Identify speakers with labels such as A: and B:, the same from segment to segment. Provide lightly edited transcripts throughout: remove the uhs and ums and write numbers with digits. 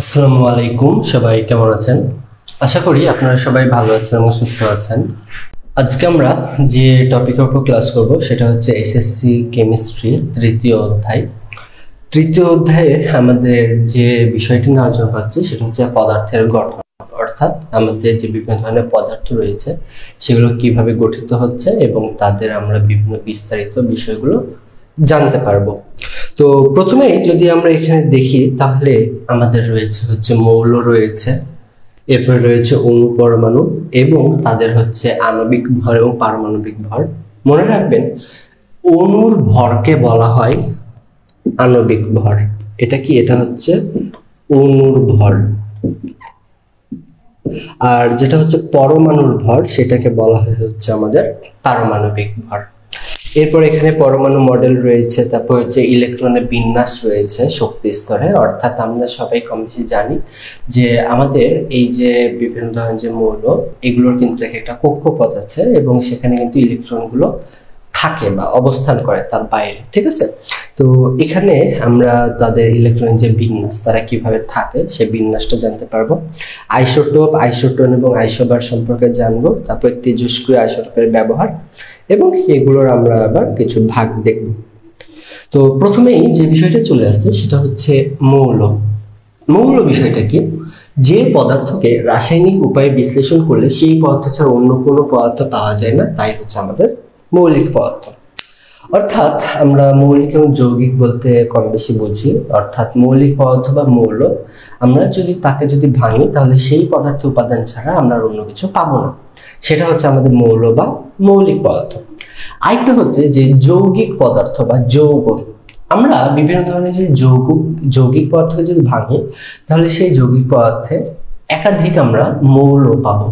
A: আসসালামু আলাইকুম, সবাই কেমন আছেন? আশা করি আপনারা সবাই ভালো আছেন এবং সুস্থ আছেন। আজকে আমরা যে টপিকের উপর ক্লাস করব সেটা হচ্ছে এসএসসি কেমিস্ট্রি তৃতীয় অধ্যায়ে আমাদের যে বিষয়টি নিয়ে আলোচনা করছি সেটা হচ্ছে পদার্থের গঠন, অর্থাৎ আমাদের যে বিভিন্ন ধরনের পদার্থ রয়েছে সেগুলো কিভাবে গঠিত হচ্ছে এবং তাদের আমরা বিভিন্ন বিস্তারিত বিষয়গুলো জানতে পারবো। তো প্রথমেই যদি আমরা এখানে দেখি তাহলে আমাদের রয়েছে হচ্ছে মৌল রয়েছে, এরপরে রয়েছে অণু পরমাণু এবং তাদের হচ্ছে আণবিক ভর এবং পারমাণবিক ভর। মনে রাখবেন অণুর ভরকে বলা হয় আণবিক ভর। এটা হচ্ছে অণুর ভর, আর যেটা হচ্ছে পরমাণুর ভর সেটাকে বলা হয় হচ্ছে আমাদের পারমাণবিক ভর। এরপর এখানে পরমাণু মডেল রয়েছে, তারপর হচ্ছে ইলেকট্রনের বিন্যাস রয়েছে শক্তি স্তরে, অর্থাৎ আমরা সবাই কম বেশি জানি যে আমাদের এই যে বিভিন্ন ধরনের যে মৌল এগুলোর কিন্তু একটা কক্ষপথ আছে এবং সেখানে কিন্তু ইলেকট্রনগুলো থাকে বা অবস্থান করে তার বাইরে, ঠিক আছে। তো এখানে আমরা তাদের ইলেকট্রনের যে বিন্যাস তারা কিভাবে থাকে সেই বিন্যাসটা জানতে পারবো। আইসোটোন এবং আইসোবার সম্পর্কে জানবো, তারপর তেজস্ক্রিয় আইসোটোপের ব্যবহার এবং এগুলোর আমরা আবার কিছু ভাগ দেখব। তো প্রথমেই যে বিষয়টা চলে আসছে সেটা হচ্ছে মৌল বিষয়টা কি? যে পদার্থকে রাসায়নিক উপায়ে বিশ্লেষণ করলে সেই পদার্থ ছাড়া অন্য কোনো পদার্থ পাওয়া যায় না, তাই হচ্ছে আমাদের মৌলিক পদার্থ। অর্থাৎ আমরা মৌলিক এবং যৌগিক বলতে কম বেশি বুঝি, অর্থাৎ মৌলিক পদার্থ বা মৌল আমরা তাকে যদি ভাঙি তাহলে সেই পদার্থের উপাদান ছাড়া আমরা অন্য কিছু পাবো না, সেটা হচ্ছে আমাদের মৌল বা মৌলিক পদার্থ। আরেকটা হচ্ছে যে যৌগিক পদার্থ বা যৌগ। আমরা বিভিন্ন ধরনের যে যৌগিক পদার্থকে যদি ভাঙি তাহলে সেই যৌগিক পদার্থে একাধিক আমরা মৌল পাবো।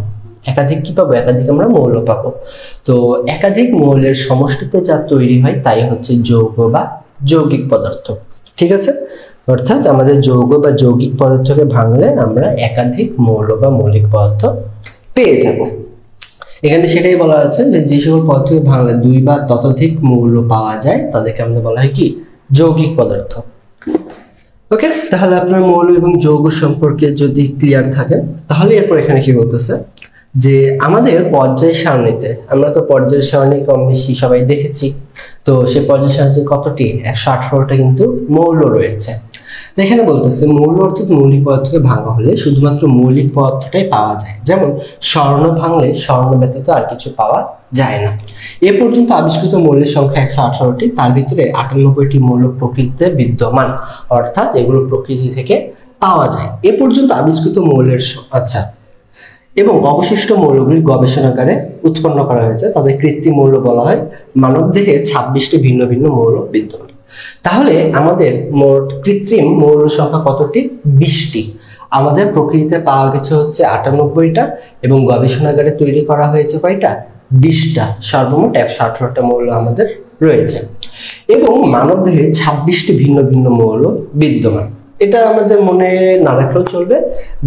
A: একাধিক আমরা মৌল পাবো। তো একাধিক মৌলের সমষ্টিতে যা তৈরি হয় তাই হচ্ছে যৌগ বা যৌগিক পদার্থ, ঠিক আছে। অর্থাৎ আমাদের যৌগ বা যৌগিক পদার্থকে ভাঙলে আমরা একাধিক মৌল বা মৌলিক পদার্থ পেয়ে যাব। এখানে সেটাই বলা আছে যে যে সকল পদার্থকে ভাঙলে দুই বা ততোধিক মৌল পাওয়া যায় তাদেরকে আমাদের বলা হয় কি? যৌগিক পদার্থ। ওকে, তাহলে আপনার মৌল এবং যৌগ সম্পর্কে যদি ক্লিয়ার থাকেন তাহলে এরপর এখানে কি বলতেছে যে আমাদের পর্যায় সারণীতে, আমরা তো পর্যায় সারণী কম বেশি সবাই দেখেছি, তো সেই পর্যায় সারণীতে কতটি 118টা কিন্তু মৌল রয়েছে। তো এখানে বলতেছে মৌল অর্থাৎ মৌলিক পদার্থকে ভাঙা হলে শুধুমাত্র মৌলিক পদার্থটাই পাওয়া যায়, যেমন স্বর্ণ ভাঙলে স্বর্ণ ব্যতীত আর কিছু পাওয়া যায় না। এ পর্যন্ত আবিষ্কৃত মৌলের সংখ্যা 118টি, তার ভিতরে 98টি মৌল প্রকৃতিতে বিদ্যমান, অর্থাৎ এগুলো প্রকৃতি থেকে পাওয়া যায়। এ পর্যন্ত আবিষ্কৃত মৌলের এবং অবশিষ্ট মৌলগুলি গবেষণাগারে উৎপন্ন করা হয়েছে, তাদের কৃত্রিম মৌল বলা হয়। মানবদেহে 26টি ভিন্ন ভিন্ন মৌল বিদ্যমান। তাহলে আমাদের মোট কৃত্রিম মৌল সংখ্যা কতটি? 20টি। আমাদের প্রকৃতিতে পাওয়া গেছে হচ্ছে 98টা এবং গবেষণাগারে তৈরি করা হয়েছে কয়টা? 20টা। সর্বমোট 118টা মৌল আমাদের রয়েছে এবং মানবদেহে 26টি ভিন্ন ভিন্ন মৌল বিদ্যমান। এটা আমাদের মনে না রাখলেও চলবে,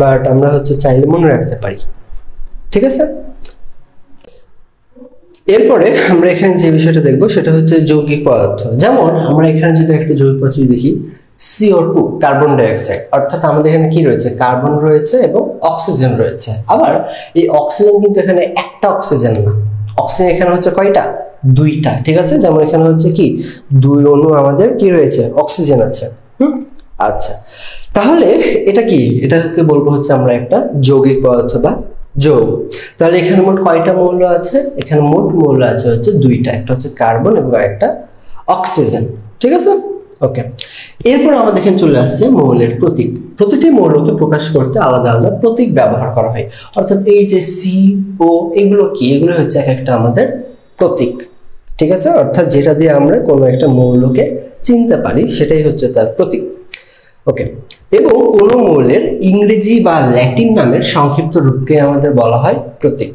A: বাট আমরা হচ্ছে চাইলে মনে রাখতে পারি, ঠিক আছে। এরপরে আমরা এখানে যে বিষয়টা দেখবো সেটা হচ্ছে যৌগিক পদার্থ। যেমন আমরা এখানে যদি একটা যৌগিক পদার্থ দেখি CO2 কার্বন ডাইঅক্সাইড, অর্থাৎ আমাদের এখানে কি রয়েছে? কার্বন রয়েছে এবং অক্সিজেন রয়েছে। আবার এই অক্সিজেন কিন্তু এখানে একটা অক্সিজেন না, অক্সিজেন এখানে হচ্ছে কয়টা? 2টা, ঠিক আছে। যেমন এখানে হচ্ছে কি 2 অণু আমাদের কি রয়েছে? অক্সিজেন আছে। আচ্ছা, তাহলে এটা কি? এটাকে বলবো হচ্ছে আমরা একটা যৌগিক পদার্থ বা যৌগ। তাহলে এখানে মোট কয়টা মৌল আছে? এখানে মোট মৌল আছে হচ্ছে 2টা, একটা হচ্ছে কার্বন এবং একটা অক্সিজেন, ঠিক আছে। ওকে, এরপর আমাদের এখানে চলে আসছে মৌলের প্রতীক। প্রতিটি মৌলকে প্রকাশ করতে আলাদা আলাদা প্রতীক ব্যবহার করা হয়, অর্থাৎ এই যে CO এগুলো কি? এগুলো হচ্ছে এক একটা আমাদের প্রতীক, ঠিক আছে। অর্থাৎ যেটা দিয়ে আমরা কোনো একটা মৌলকে চিনতে পারি সেটাই হচ্ছে তার প্রতীক। ওকে, এবং কোনো মৌলের ইংরেজি বা ল্যাটিন নামের সংক্ষিপ্ত রূপকে আমাদের বলা হয় প্রতীক,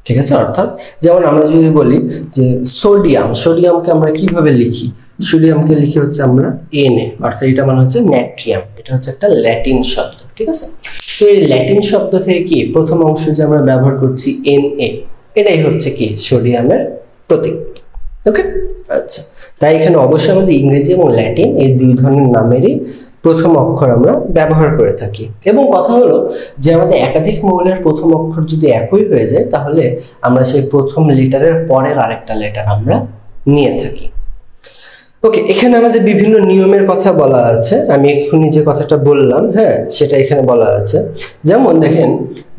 A: ঠিক আছে। অর্থাৎ যেমন আমরা যদি বলি যে সোডিয়ামকে আমরা কিভাবে লিখি? সোডিয়ামকে লিখি হচ্ছে আমরা Na, অর্থাৎ এটা মানে হচ্ছে ন্যাট্রিয়াম। এটা হচ্ছে একটা ল্যাটিন শব্দ, ঠিক আছে। তো এই ল্যাটিন শব্দ থেকে কি প্রথম অংশ যে আমরা ব্যবহার করছি Na, এটাই হচ্ছে কি সোডিয়ামের প্রতীক। ওকে, আচ্ছা, তাই এখানে অবশ্যই আমাদের ইংরেজি এবং ল্যাটিন এই দুই ধরনের নামেরই প্রথম অক্ষর আমরা ব্যবহার করে থাকি। এবং কথা হলো যে আমাদের একাধিক মৌলের প্রথম অক্ষর যদি একই হয়ে যায় তাহলে আমরা সেই প্রথম লেটারের পরের আরেকটা লেটার আমরা নিয়ে থাকি। ওকে, এখানে আমাদের বিভিন্ন নিয়মের কথা বলা আছে, আমি এক্ষুনি যে কথাটা বললাম হ্যাঁ সেটা এখানে বলা আছে। যেমন দেখেন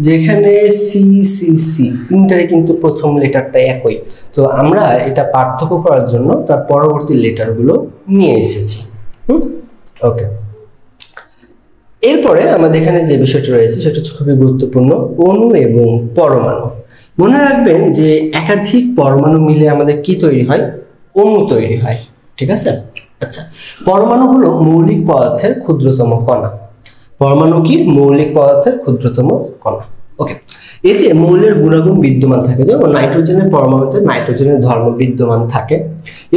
A: যে এখানে সি সি সি তিনটারই কিন্তু প্রথম লেটারটা একই, তো আমরা এটা পার্থক্য করার জন্য তার পরবর্তী লেটারগুলো নিয়ে এসেছি। ওকে, এরপরে আমাদের এখানে যে বিষয়টা রয়েছে সেটা খুবই গুরুত্বপূর্ণ, অণু এবং পরমাণু। মনে রাখবেন যে একাধিক পরমাণু মিলে আমাদের কি তৈরি হয়? অণু তৈরি হয়, ঠিক আছে? আচ্ছা, পরমাণু হলো মৌলিক পদার্থের ক্ষুদ্রতম কণা। পরমাণু কি? মৌলিক পদার্থের ক্ষুদ্রতম কণা। ওকে, এতে মৌলের গুণাগুণ বিদ্যমান থাকে, যেমন নাইট্রোজেনের পরমাণুতে নাইট্রোজেনের ধর্ম বিদ্যমান থাকে।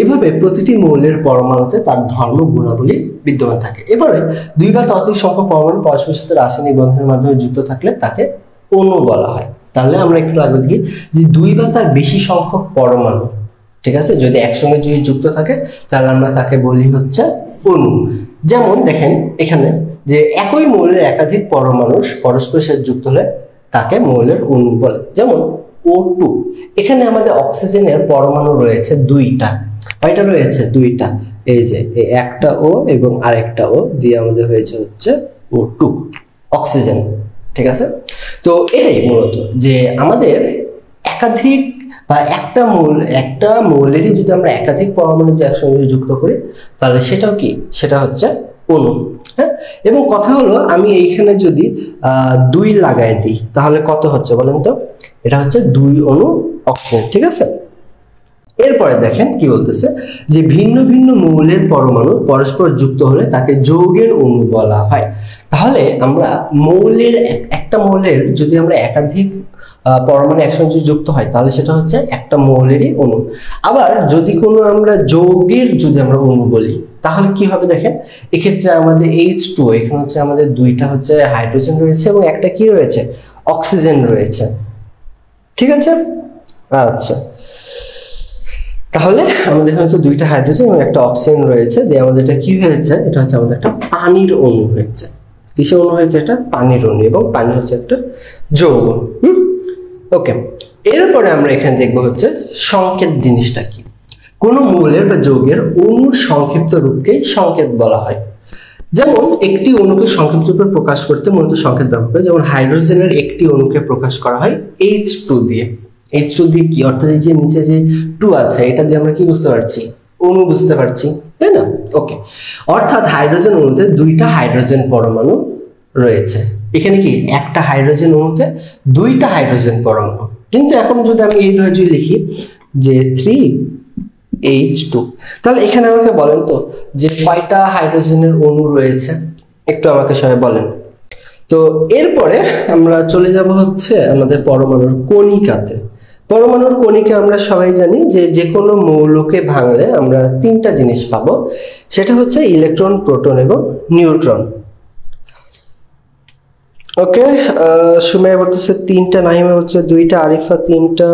A: এভাবে প্রতিটি মৌলের পরমাণুতে তার ধর্ম গুণাবলী বিদ্যমান থাকে। এবারে দুই বা ততোধিক সংখ্যক পরমাণু পরস্পরের সাথে রাসায়নিক বন্ধনের মাধ্যমে যুক্ত থাকলে তাকে অণু বলা হয়। তাহলে আমরা একটু আগে দেখি যে দুই বা তার বেশি সংখ্যক পরমাণু, ঠিক আছে, যদি একসঙ্গে যদি যুক্ত থাকে তাহলে আমরা তাকে বলি হচ্ছে অণু। যেমন দেখেন এখানে যে একই মৌলের একাধিক পরমাণু পরস্পরের সাথে যুক্ত হলে তাকে মৌলের অণু বলে। যেমন O2, এখানে আমাদের অক্সিজেনের পরমাণু রয়েছে দুইটা, কয়টা রয়েছে? দুইটা। এই যে একটা O এবং আরেকটা O দিয়ে আমাদের হয়েছে হচ্ছে O2 অক্সিজেন, ঠিক আছে? তো এটাই মূলত যে আমাদের একাধিক বা একটা মৌলেরই যদি আমরা একাধিক পরমাণু যদি একসঙ্গে যুক্ত করি তাহলে সেটাও কি? সেটা হচ্ছে অণু। হ্যাঁ, এবং কথা হলো আমি এইখানে যদি 2 লাগাই দিই তাহলে কত হচ্ছে বলেন তো? এটা হচ্ছে 2 অণু অক্সিজেন, ঠিক আছে? এরপরে দেখেন কি বলতেছে যে ভিন্ন ভিন্ন মৌলের পরমাণু পরস্পর যুক্ত হলে তাকে যৌগের অণু বলা হয়। তাহলে আমরা একটা মৌলের যদি আমরা একাধিক পরমাণু একসঙ্গে যুক্ত হয় তাহলে সেটা হচ্ছে একটা মৌলেরই অণু। আবার যদি কোনো আমরা যৌগের যদি আমরা অণু বলি তাহলে কি হবে দেখেন, এক্ষেত্রে আমাদের H2, এখানে হচ্ছে আমাদের দুইটা হচ্ছে হাইড্রোজেন রয়েছে এবং একটা কি রয়েছে? অক্সিজেন রয়েছে, ঠিক আছে? আচ্ছা, তাহলে আমাদের এখানে হচ্ছে দুইটা হাইড্রোজেন এবং একটা অক্সিজেন রয়েছে, দিয়ে আমাদের এটা কি হয়েছে? এটা হচ্ছে আমাদের একটা পানির অণু হয়েছে। কিসের অণু হয়েছে? এটা পানির অণু, এবং পানি হচ্ছে একটা যৌগ। ওকে, এরপরে আমরা এখানে দেখবো হচ্ছে সংকেত জিনিসটা কি। কোন মৌলের বা যৌগের অণুর সংক্ষিপ্ত রূপকে সংকেত বলা হয়। যেমন একটি অণুকে সংক্ষিপ্ত রূপে প্রকাশ করতে মূলত সংকেত ব্যবহার করে। যেমন হাইড্রোজেনের একটি অণুকে প্রকাশ করা হয় H2 দিয়ে। H2 দিয়ে কি অর্থাৎ এই যে নিচে যে 2 আছে এটা দিয়ে আমরা কি বুঝতে পারছি? অণু বুঝতে পারছি, তাই না? ওকে, অর্থাৎ হাইড্রোজেন অণুতে দুইটা হাইড্রোজেন পরমাণু রয়েছে। এখানে কি একটা হাইড্রোজেন অণুতে দুইটা হাইড্রোজেন পরমাণু। কিন্তু এখন যদি আমি এইভাবে যদি লিখি যে 3H2, তাহলে এখানে আমাকে বলেন তো যে কয়টা হাইড্রোজেনের অণু রয়েছে? একটু আমাকে সবাই বলেন তো। এরপরে আমরা চলে যাব হচ্ছে আমাদের পরমাণুর কণিকাতে। পরমাণুর কণিকা আমরা সবাই জানি যে যে কোনো মৌলকে ভাঙলে আমরা তিনটা জিনিস পাবো, সেটা হচ্ছে ইলেকট্রন, প্রোটন এবং নিউট্রন। ওকে, সুমাইয়া বলতেছে 3টা, নাহিমা হচ্ছে 2টা, আরিফা 3টা।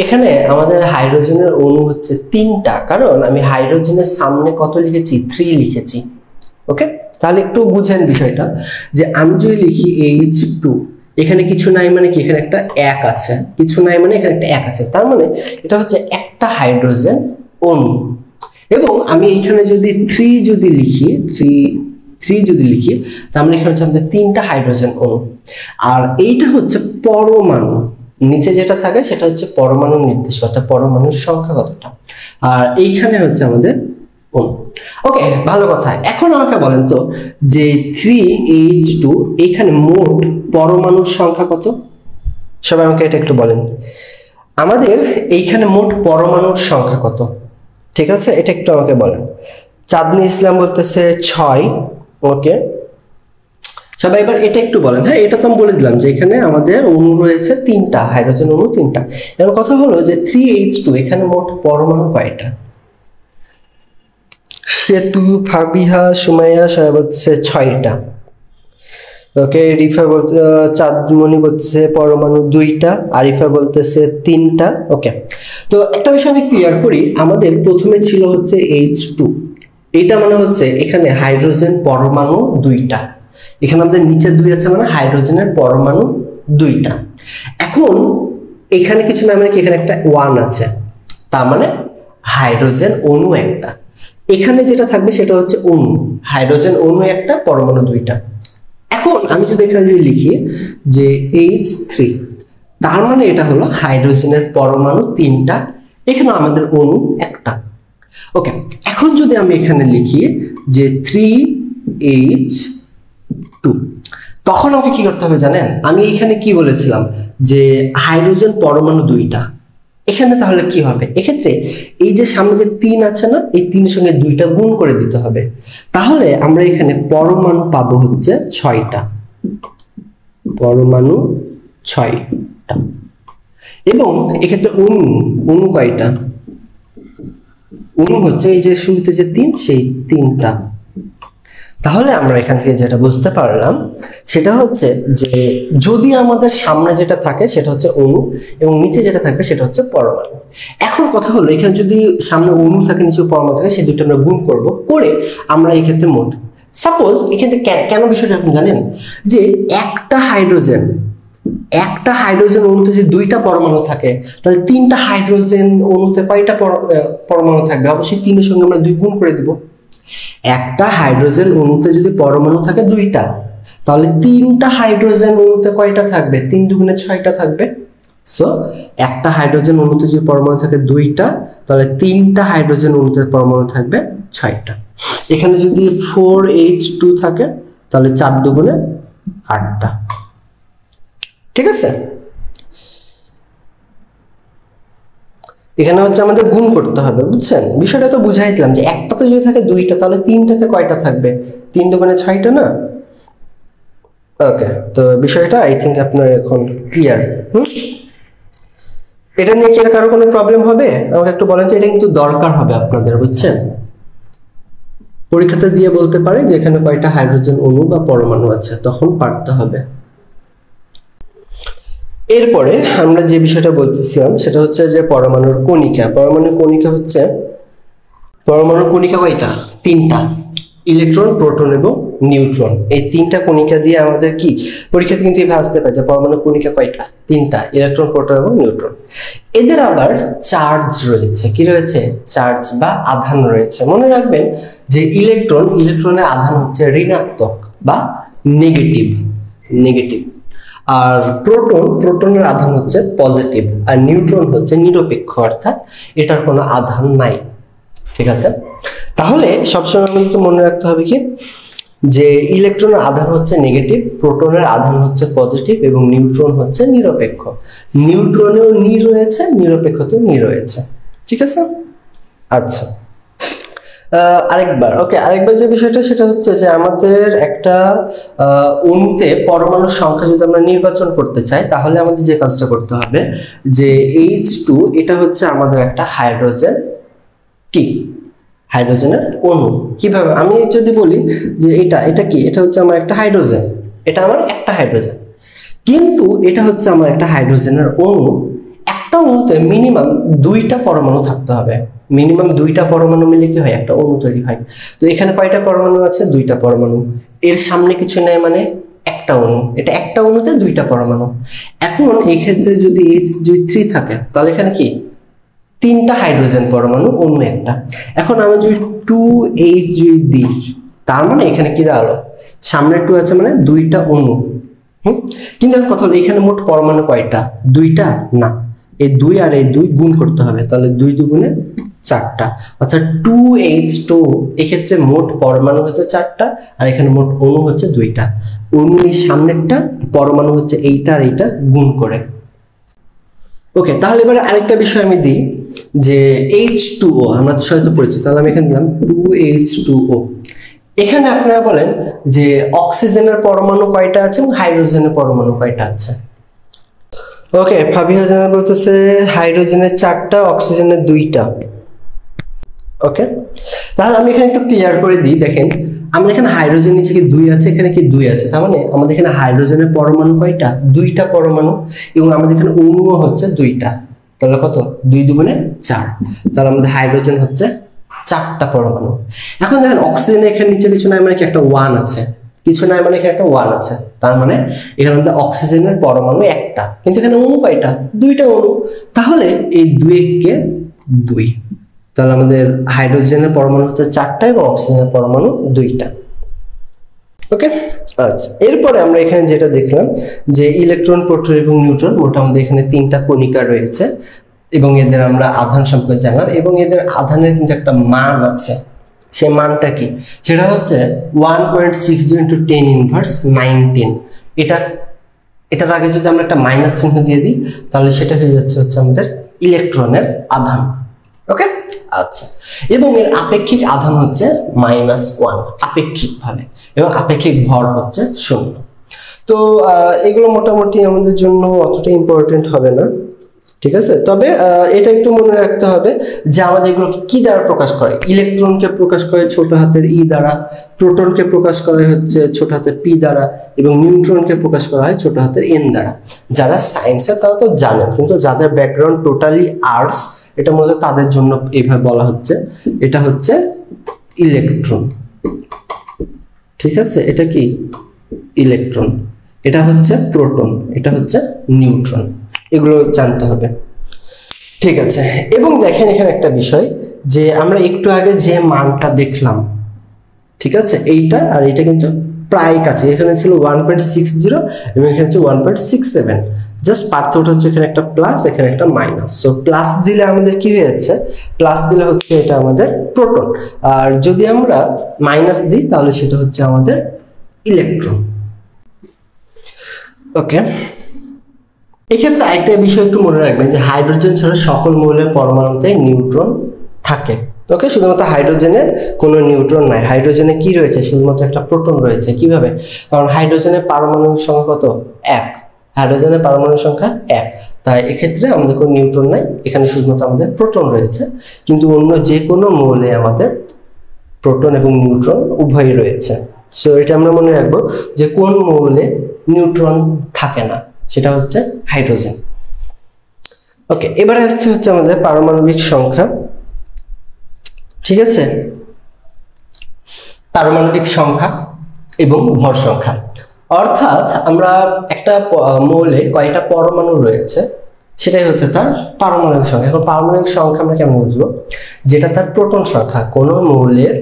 A: এখানে আমাদের হাইড্রোজেনের অণু হচ্ছে 3টা, কারণ আমি হাইড্রোজেনের সামনে কত লিখেছি? 3 লিখেছি। ওকে, তাহলে একটু বুঝেন বিষয়টা যে আমি যদি লিখি H2, এখানে কিছু নাই মানে কি? এখানে একটা 1 আছে, কিছু নাই মানে এখানে একটা 1 আছে, তার মানে এটা হচ্ছে একটা হাইড্রোজেন অণু। এবং আমি এখানে যদি 3 যদি লিখি তার মানে এখানে হচ্ছে আমাদের 3টা হাইড্রোজেন অণু। আর এইটা হচ্ছে পরমাণু, নিচে যেটা থাকে সেটা হচ্ছে পরমাণু নির্দেশ, অর্থাৎ পরমাণুর সংখ্যা কতটা, আর এইখানে হচ্ছে আমাদের অণু। ওকে, ভালো কথা। এখন আমাকে বলেন তো যে 3H2 এখানে মোট পরমাণুর সংখ্যা কত? সবাই আমাকে এটা একটু বলেন, আমাদের এইখানে মোট পরমাণুর সংখ্যা কত? ঠিক আছে, এটা একটু আমাকে বলেন। চাঁদনি ইসলাম বলতেছে 6। ওকে, সবাই এবার এটা একটু বলেন। হ্যাঁ, এটা তো আমি বলে দিলাম যে এখানে আমাদের অণু রয়েছে 3টা, হাইড্রোজেন অণু 3টা। এখন কথা হলো যে 3H2 এখানে মোট পরমাণু কয়টা? সেতু, ফাবিহা, সুমাইয়া সবাই বলতেছে 6টা। ওকে, রিফা বলতে, চাঁদমণি বলতেছে পরমাণু 2টা, আরিফা বলতেছে 3টা। ওকে, তো একটা বিষয় আমি ক্লিয়ার করি, আমাদের প্রথমে ছিল হচ্ছে H2, এটা মানে হচ্ছে এখানে হাইড্রোজেন পরমাণু দুইটা, এখানে আমাদের নিচে 2 আছে মানে হাইড্রোজেনের পরমাণু দুইটা। এখন এখানে কিছু না, মানে কি এখানে একটা 1 আছে, তার মানে হাইড্রোজেন অণু একটা। এখানে যেটা থাকবে সেটা হচ্ছে অণু, হাইড্রোজেন অণু একটা, পরমাণু দুইটা। এখন আমি যদি এখানে যদি লিখি যে H3, তার মানে এটা হলো হাইড্রোজেনের পরমাণু 3টা, এখানে আমাদের অণু একটা। ওকে, এখন যদি আমি এখানে লিখি যে 3H2, তখন আমাকে কি করতে হবে জানেন? আমি এখানে কি বলেছিলাম যে হাইড্রোজেন পরমাণু দুইটা, এখানে তাহলে কি হবে? এক্ষেত্রে এই যে সামনে যে 3 আছে না, এই 3 এর সঙ্গে 2টা গুণ করে দিতে হবে, তাহলে আমরা এখানে পরমাণু পাবো হচ্ছে 6টা, পরমাণু 6টা। এবং এক্ষেত্রে অণু কয়টা? অণু হচ্ছে এই যে শুরুতে যে 3, সেই 3টা। তাহলে আমরা এখান থেকে যেটা বুঝতে পারলাম সেটা হচ্ছে যে যদি আমাদের সামনে যেটা থাকে সেটা হচ্ছে অণু এবং নিচে যেটা থাকবে সেটা হচ্ছে পরমাণু। এখন কথা হলো এখানে যদি সামনে অণু থাকে নিচে পরমাণু থাকে, সেই দুটো আমরা গুণ করব, করে আমরা এই ক্ষেত্রে মোট সাপোজ এখানে কেন বিষয়টা আপনি জানেন যে একটা হাইড্রোজেন অণুতে যদি 2টা পরমাণু থাকে, তাহলে 3টা হাইড্রোজেন অণুতে কয়টা পরমাণু থাকবে? অবশ্যই 3 এর সঙ্গে আমরা 2 গুণ করে দিব। একটা হাইড্রোজেন অণুতে যদি পরমাণু থাকে 2টা, তাহলে 3টা হাইড্রোজেন অণুতে কয়টা থাকবে? 3 দুগুণে 6টা থাকবে। সো একটা হাইড্রোজেন অণুতে যদি পরমাণু থাকে 2টা, তাহলে 3টা হাইড্রোজেন অণুতে পরমাণু থাকবে 6টা। এখানে যদি 4H2 থাকে তাহলে 4 দুগুণে 8টা। ঠিক আছে, এখানে হচ্ছে আমাদের গুণ করতে হবে, বুঝছেন? বিষয়টা তো বুঝাই দিলাম যে একটাতে যদি থাকে 2টা, তাহলে 3টাতে কয়টা থাকবে? 3 দুগুণে 6টা না? ওকে, তো বিষয়টা আই থিঙ্ক আপনার এখন ক্লিয়ার। এটা নিয়ে কি কারো কোনো প্রবলেম হবে? আমাকে একটু বলেন যে, এটা কিন্তু দরকার হবে আপনাদের, বুঝছেন? পরীক্ষাতে দিয়ে বলতে পারে যে এখানে কয়টা হাইড্রোজেন অণু বা পরমাণু আছে, তখন পারতে হবে। এরপরে আমরা যে বিষয়টা বলতেছিলাম সেটা হচ্ছে যে পরমাণুর কণিকা। পরমাণুর কণিকা হচ্ছে, পরমাণুর কণিকা কয়টা? 3টা, ইলেকট্রন, প্রোটন এবং নিউট্রন। এই 3টা কণিকা দিয়ে আমাদের কি পরীক্ষাতে কিন্তু এভাবে আসতে পারে যে পরমাণুর কণিকা কয়টা? 3টা, ইলেকট্রন, প্রোটন এবং নিউট্রন। এদের আবার চার্জ রয়েছে। কি রয়েছে? চার্জ বা আধান রয়েছে। মনে রাখবেন যে ইলেকট্রনের আধান হচ্ছে ঋণাত্মক বা নেগেটিভ, আর প্রোটনের আধান হচ্ছে পজিটিভ, আর নিউট্রন হচ্ছে নিরপেক্ষ, অর্থাৎ এটার কোনো আধান নাই। ঠিক আছে, তাহলে সবসময় আমাদেরকে মনে রাখতে হবে কি যে ইলেকট্রনের আধান হচ্ছে নেগেটিভ, প্রোটনের আধান হচ্ছে পজিটিভ এবং নিউট্রন হচ্ছে নিরপেক্ষ। নিউট্রনেও নি রয়েছে, নিরপেক্ষতেও নি রয়েছে। ঠিক আছে, আচ্ছা আরেকবার যে বিষয়টা সেটা হচ্ছে যে আমাদের একটা অণুতে পরমাণুর সংখ্যা যদি আমরা নির্বাচন করতে চাই, তাহলে আমাদের যে কাজটা করতে হবে যে H2 এটা হচ্ছে আমাদের একটা হাইড্রোজেন, কি হাইড্রোজেনের অণু। কিভাবে আমি যদি বলি যে এটা কি, এটা হচ্ছে আমার একটা হাইড্রোজেন, এটা আমার একটা হাইড্রোজেন, কিন্তু এটা হচ্ছে আমার একটা হাইড্রোজেনের অণু। একটা অণুতে মিনিমাম 2টা পরমাণু থাকতে হবে, মিনিমাম 2টা পরমাণু মিলে কি হয়? একটা অণু তৈরি হয়। তো এখানে কয়টা পরমাণু আছে? 2টা পরমাণু। এর সামনে কিছু নেই মানে একটা অণু, এটা একটা অণুতে 2টা পরমাণু। এখন এই ক্ষেত্রে যদি H3 থাকে তাহলে এখানে কি 3টা হাইড্রোজেন পরমাণু, অণু একটা। এখন আমি যদি 2H দিই, তার মানে এখানে কি দাঁড়ালো? সামনে 2 আছে মানে 2টা অণু। কিন্তু এখন কথা হলো এখানে মোট পরমাণু কয়টা? 2টা না, এই 2 আর এই 2 গুণ করতে হবে, তাহলে 2 দুগুণে 4টা, অর্থাৎ 2H2। এক্ষেত্রে মোট পরমাণু হচ্ছে 4টা আর এখানে মোট অণু হচ্ছে 2টা। অণু এই সামনেরটা, পরমাণু হচ্ছে এইটা আর এইটা গুণ করে। ওকে, তাহলে এবার আরেকটা বিষয় আমি দিই যে H2O আমরা সাথে পরিচিত, তাহলে আমি এখানে দিলাম 2H2O। এখানে আপনারা বলেন যে অক্সিজেনের পরমাণু কয়টা আছে এবং হাইড্রোজেনের পরমাণু কয়টা আছে? ওকে, ফাবিহা জানা বলতেছে হাইড্রোজেনের 4টা, অক্সিজেনের 2টা। ওকে, তাহলে আমি এখানে একটু ক্লিয়ার করে দিই। দেখেন আমাদের এখানে হাইড্রোজেন নিচে কি 2 আছে, এখানে কি 2 আছে, তার মানে আমাদের এখানে হাইড্রোজেনের পরমাণু কয়টা? 2টা পরমাণু, এবং আমাদের এখানে অণুও হচ্ছে 2টা। তাহলে কত? 2 দুগুণে 4, তাহলে আমাদের হাইড্রোজেন হচ্ছে 4টা পরমাণু। এখন দেখেন অক্সিজেনের এখানে নিচে কিছু নাই মানে কি একটা 1 আছে, কিছু নাই মানে এখানে একটা 1 আছে, তার মানে এখানে আমাদের অক্সিজেনের পরমাণু একটা, কিন্তু এখানে অণু কয়টা? 2টা অণু। তাহলে এই 2 কে 2, তাহলে আমাদের হাইড্রোজেনের পরমাণু হচ্ছে 4টা এবং অক্সিজেনের পরমাণু 2টা। ওকে, আচ্ছা, এরপরে আমরা এখানে যেটা দেখলাম যে ইলেকট্রন, প্রোটন এবং নিউট্রন, মোটামুটি এখানে 3টা কণিকা রয়েছে এবং এদের আমরা আধান সম্পর্কে জানলাম এবং এদের আধানের কিন্তু একটা মান আছে। সেই মানটা কি? সেটা হচ্ছে 1.60 × 10⁻19। এটার আগে যদি আমরা একটা মাইনাস চিহ্ন দিয়ে দিই তাহলে সেটা হয়ে যাচ্ছে আমাদের ইলেকট্রনের আধান। ওকে, আচ্ছা, এবং এর আপেক্ষিক আধান হচ্ছে -1 আপেক্ষিকভাবে, এবং আপেক্ষিক ভর হচ্ছে 0। তো এগুলো মোটামুটি আমাদের জন্য অতটা ইম্পর্টেন্ট হবে না, ঠিক আছে। তবে এটা একটু মনে রাখতে হবে যে আমাদের এগুলোকে কি দ্বারা প্রকাশ করে। ইলেকট্রনকে প্রকাশ করে ছোট হাতের ই দ্বারা, প্রোটনকে প্রকাশ করা হচ্ছে ছোট হাতের পি দ্বারা, এবং নিউট্রনকে প্রকাশ করা হয় ছোট হাতের এন দ্বারা। যারা সায়েন্সে তারা তো জানেন, কিন্তু যাদের ব্যাকগ্রাউন্ড টোটালি আর্টস, এটা মূলত তাদের জন্য এইভাবে বলা হচ্ছে। এটা হচ্ছে ইলেকট্রন, ঠিক আছে, এটা কি ইলেকট্রন, এটা হচ্ছে প্রোটন, এটা হচ্ছে নিউট্রন, এগুলো জানতে হবে, ঠিক আছে। এবং দেখেন এখানে একটা বিষয় যে আমরা একটু আগে যে মানটা দেখলাম, ঠিক আছে, এইটা আর এটা কিন্তু প্রায় কাছে। এখানে ছিল 1.60 এবং এখানে হচ্ছে 1.67, জাস্ট পার্থক্যটা হচ্ছে এখানে একটা প্লাস, এখানে একটা মাইনাস। সো প্লাস দিলে আমাদের কি হয়ে যাচ্ছে? প্লাস দিলে হচ্ছে এটা আমাদের প্রোটন, আর যদি আমরা মাইনাস দিই তাহলে সেটা হচ্ছে আমাদের ইলেকট্রন। ওকে, এক্ষেত্রে আরেকটা বিষয় একটু মনে রাখবেন যে হাইড্রোজেন ছাড়া সকল মৌলের পরমাণুতে নিউট্রন থাকে। ওকে, শুধুমাত্র হাইড্রোজেনে কোনো নিউট্রন নাই। হাইড্রোজেনে কি রয়েছে? শুধুমাত্র একটা প্রোটন রয়েছে। কিভাবে? কারণ হাইড্রোজেনের পারমাণবিক সংখ্যা কত? 1। হাইড্রোজেনের পারমাণবিক সংখ্যা 1, তাই এক্ষেত্রে আমাদের কোনো নিউট্রন নাই, এখানে শুধুমাত্র আমাদের প্রোটন রয়েছে। কিন্তু অন্য যে কোনো মৌলে আমাদের প্রোটন এবং নিউট্রন উভয়ই রয়েছে। সো এটা আমরা মনে রাখবো যে কোন মৌলে নিউট্রন থাকে না, সেটা হচ্ছে হাইড্রোজেন। ওকে, এবারে আসছে হচ্ছে আমাদের পারমাণবিক সংখ্যা, ঠিক আছে, পারমাণবিক সংখ্যা এবং ভর সংখ্যা। অর্থাৎ আমরা একটা মৌলে কয়টা পরমাণু রয়েছে সেটাই হচ্ছে তার পারমাণবিক সংখ্যা। এখন পারমাণবিক সংখ্যা আমরা কেমন বুঝবো? যেটা তার প্রোটন সংখ্যা, কোনো মৌলের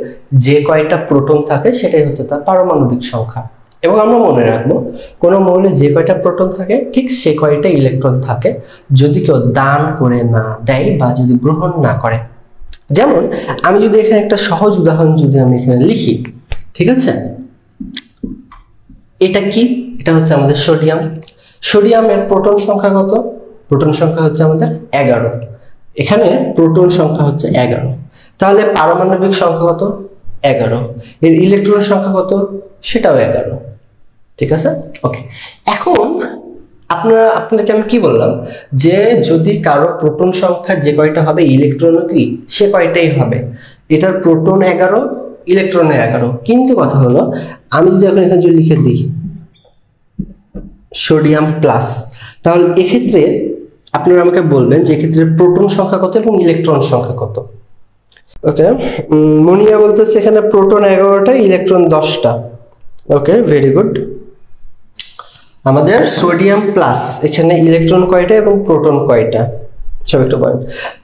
A: যে কয়টা প্রোটন থাকে সেটাই হচ্ছে তার পারমাণবিক সংখ্যা। এবং আমরা মনে রাখবো কোনো মৌলে যে কয়টা প্রোটন থাকে ঠিক সে কয়টা ইলেকট্রন থাকে যদি কেউ দান করে না দেয় বা যদি গ্রহণ না করে। যেমন আমি যদি এখানে একটা সহজ উদাহরণ যদি আমি এখানে লিখি, ঠিক আছে, এটা কি? এটা হচ্ছে আমাদের সোডিয়াম। সোডিয়ামের প্রোটন সংখ্যা কত? প্রোটন সংখ্যা হচ্ছে আমাদের 11। এখানে প্রোটন সংখ্যা হচ্ছে 11, তাহলে পারমাণবিক সংখ্যা কত? 11। এর ইলেকট্রন সংখ্যা কত? সেটাও 11, ঠিক আছে। ওকে, এখন আপনাদেরকে আমি কি বললাম যে যদি কারো প্রোটন সংখ্যা যে কয়টা হবে ইলেকট্রনও কি সে কয়টাই হবে। এটার প্রোটন 11, ইলেকট্রন 11, কিন্তু কথা হলো আমি যদি এখন এখানে যদি লিখে দিই সোডিয়াম প্লাস, তাহলে এক্ষেত্রে আপনারা আমাকে বলবেন যে এক্ষেত্রে প্রোটন সংখ্যা কত এবং ইলেকট্রন সংখ্যা কত। ওকে, মনিয়া বলতেছে এখানে প্রোটন 11টা, ইলেকট্রন 10টা। ওকে, ভেরি গুড। আমাদের সোডিয়াম প্লাস, এখানে ইলেকট্রন কয়টা এবং প্রোটন কয়টা সব একটু বলেন।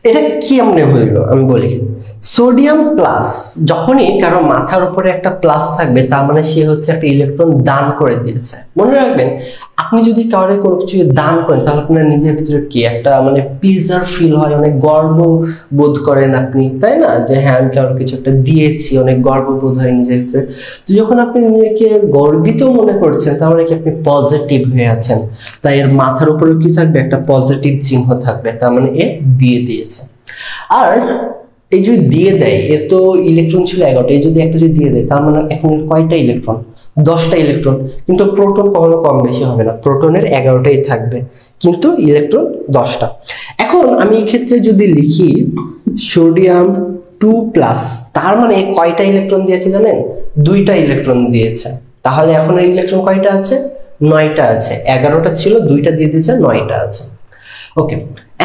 A: এটা কি এমনি হইল আমি বলি। সোডিয়াম প্লাস, যখনই কারো মাথার উপরে একটা প্লাস থাকবে তার মানে সে হচ্ছে একটা ইলেকট্রন দান করে দিয়েছে। মনে রাখবেন আপনি যদি কাউকে কোনো কিছু দান করেন তাহলে আপনার নিজের ভিতরে কি একটা মানে প্লিজার ফিল হয়, অনেক গর্ব বোধ করেন আপনি, তাই না? যে হ্যাঁ আমি কারো কিছু একটা দিয়েছি, অনেক গর্ববোধ হয় নিজের ভিতরে। তো যখন আপনি নিজেকে গর্বিত মনে করছেন তাহলে কি আপনি পজিটিভ হয়ে আছেন, তাই এর মাথার উপরে কি থাকবে? একটা পজিটিভ চিহ্ন থাকবে, তার মানে এ দিয়ে দিয়েছে। আর এই যদি দিয়ে দেয়, এর তো ইলেকট্রন ছিল 11টা, এই যদি একটা যদি দিয়ে দেয় তার মানে এখন কয়টা ইলেকট্রন? 10টা ইলেকট্রন। কিন্তু প্রোটন কখনো কম বেশি হবে না, প্রোটনের 11টাই থাকবে কিন্তু ইলেকট্রন 10টা। এখন আমি এই ক্ষেত্রে যদি লিখি সোডিয়াম 2+, তার মানে কয়টা ইলেকট্রন দিয়েছে জানেন? 2টা ইলেকট্রন দিয়েছে। তাহলে এখন এর ইলেকট্রন কয়টা আছে? 9টা আছে। 11টা ছিল, 2টা দিয়ে দিয়েছে, 9টা আছে। ওকে,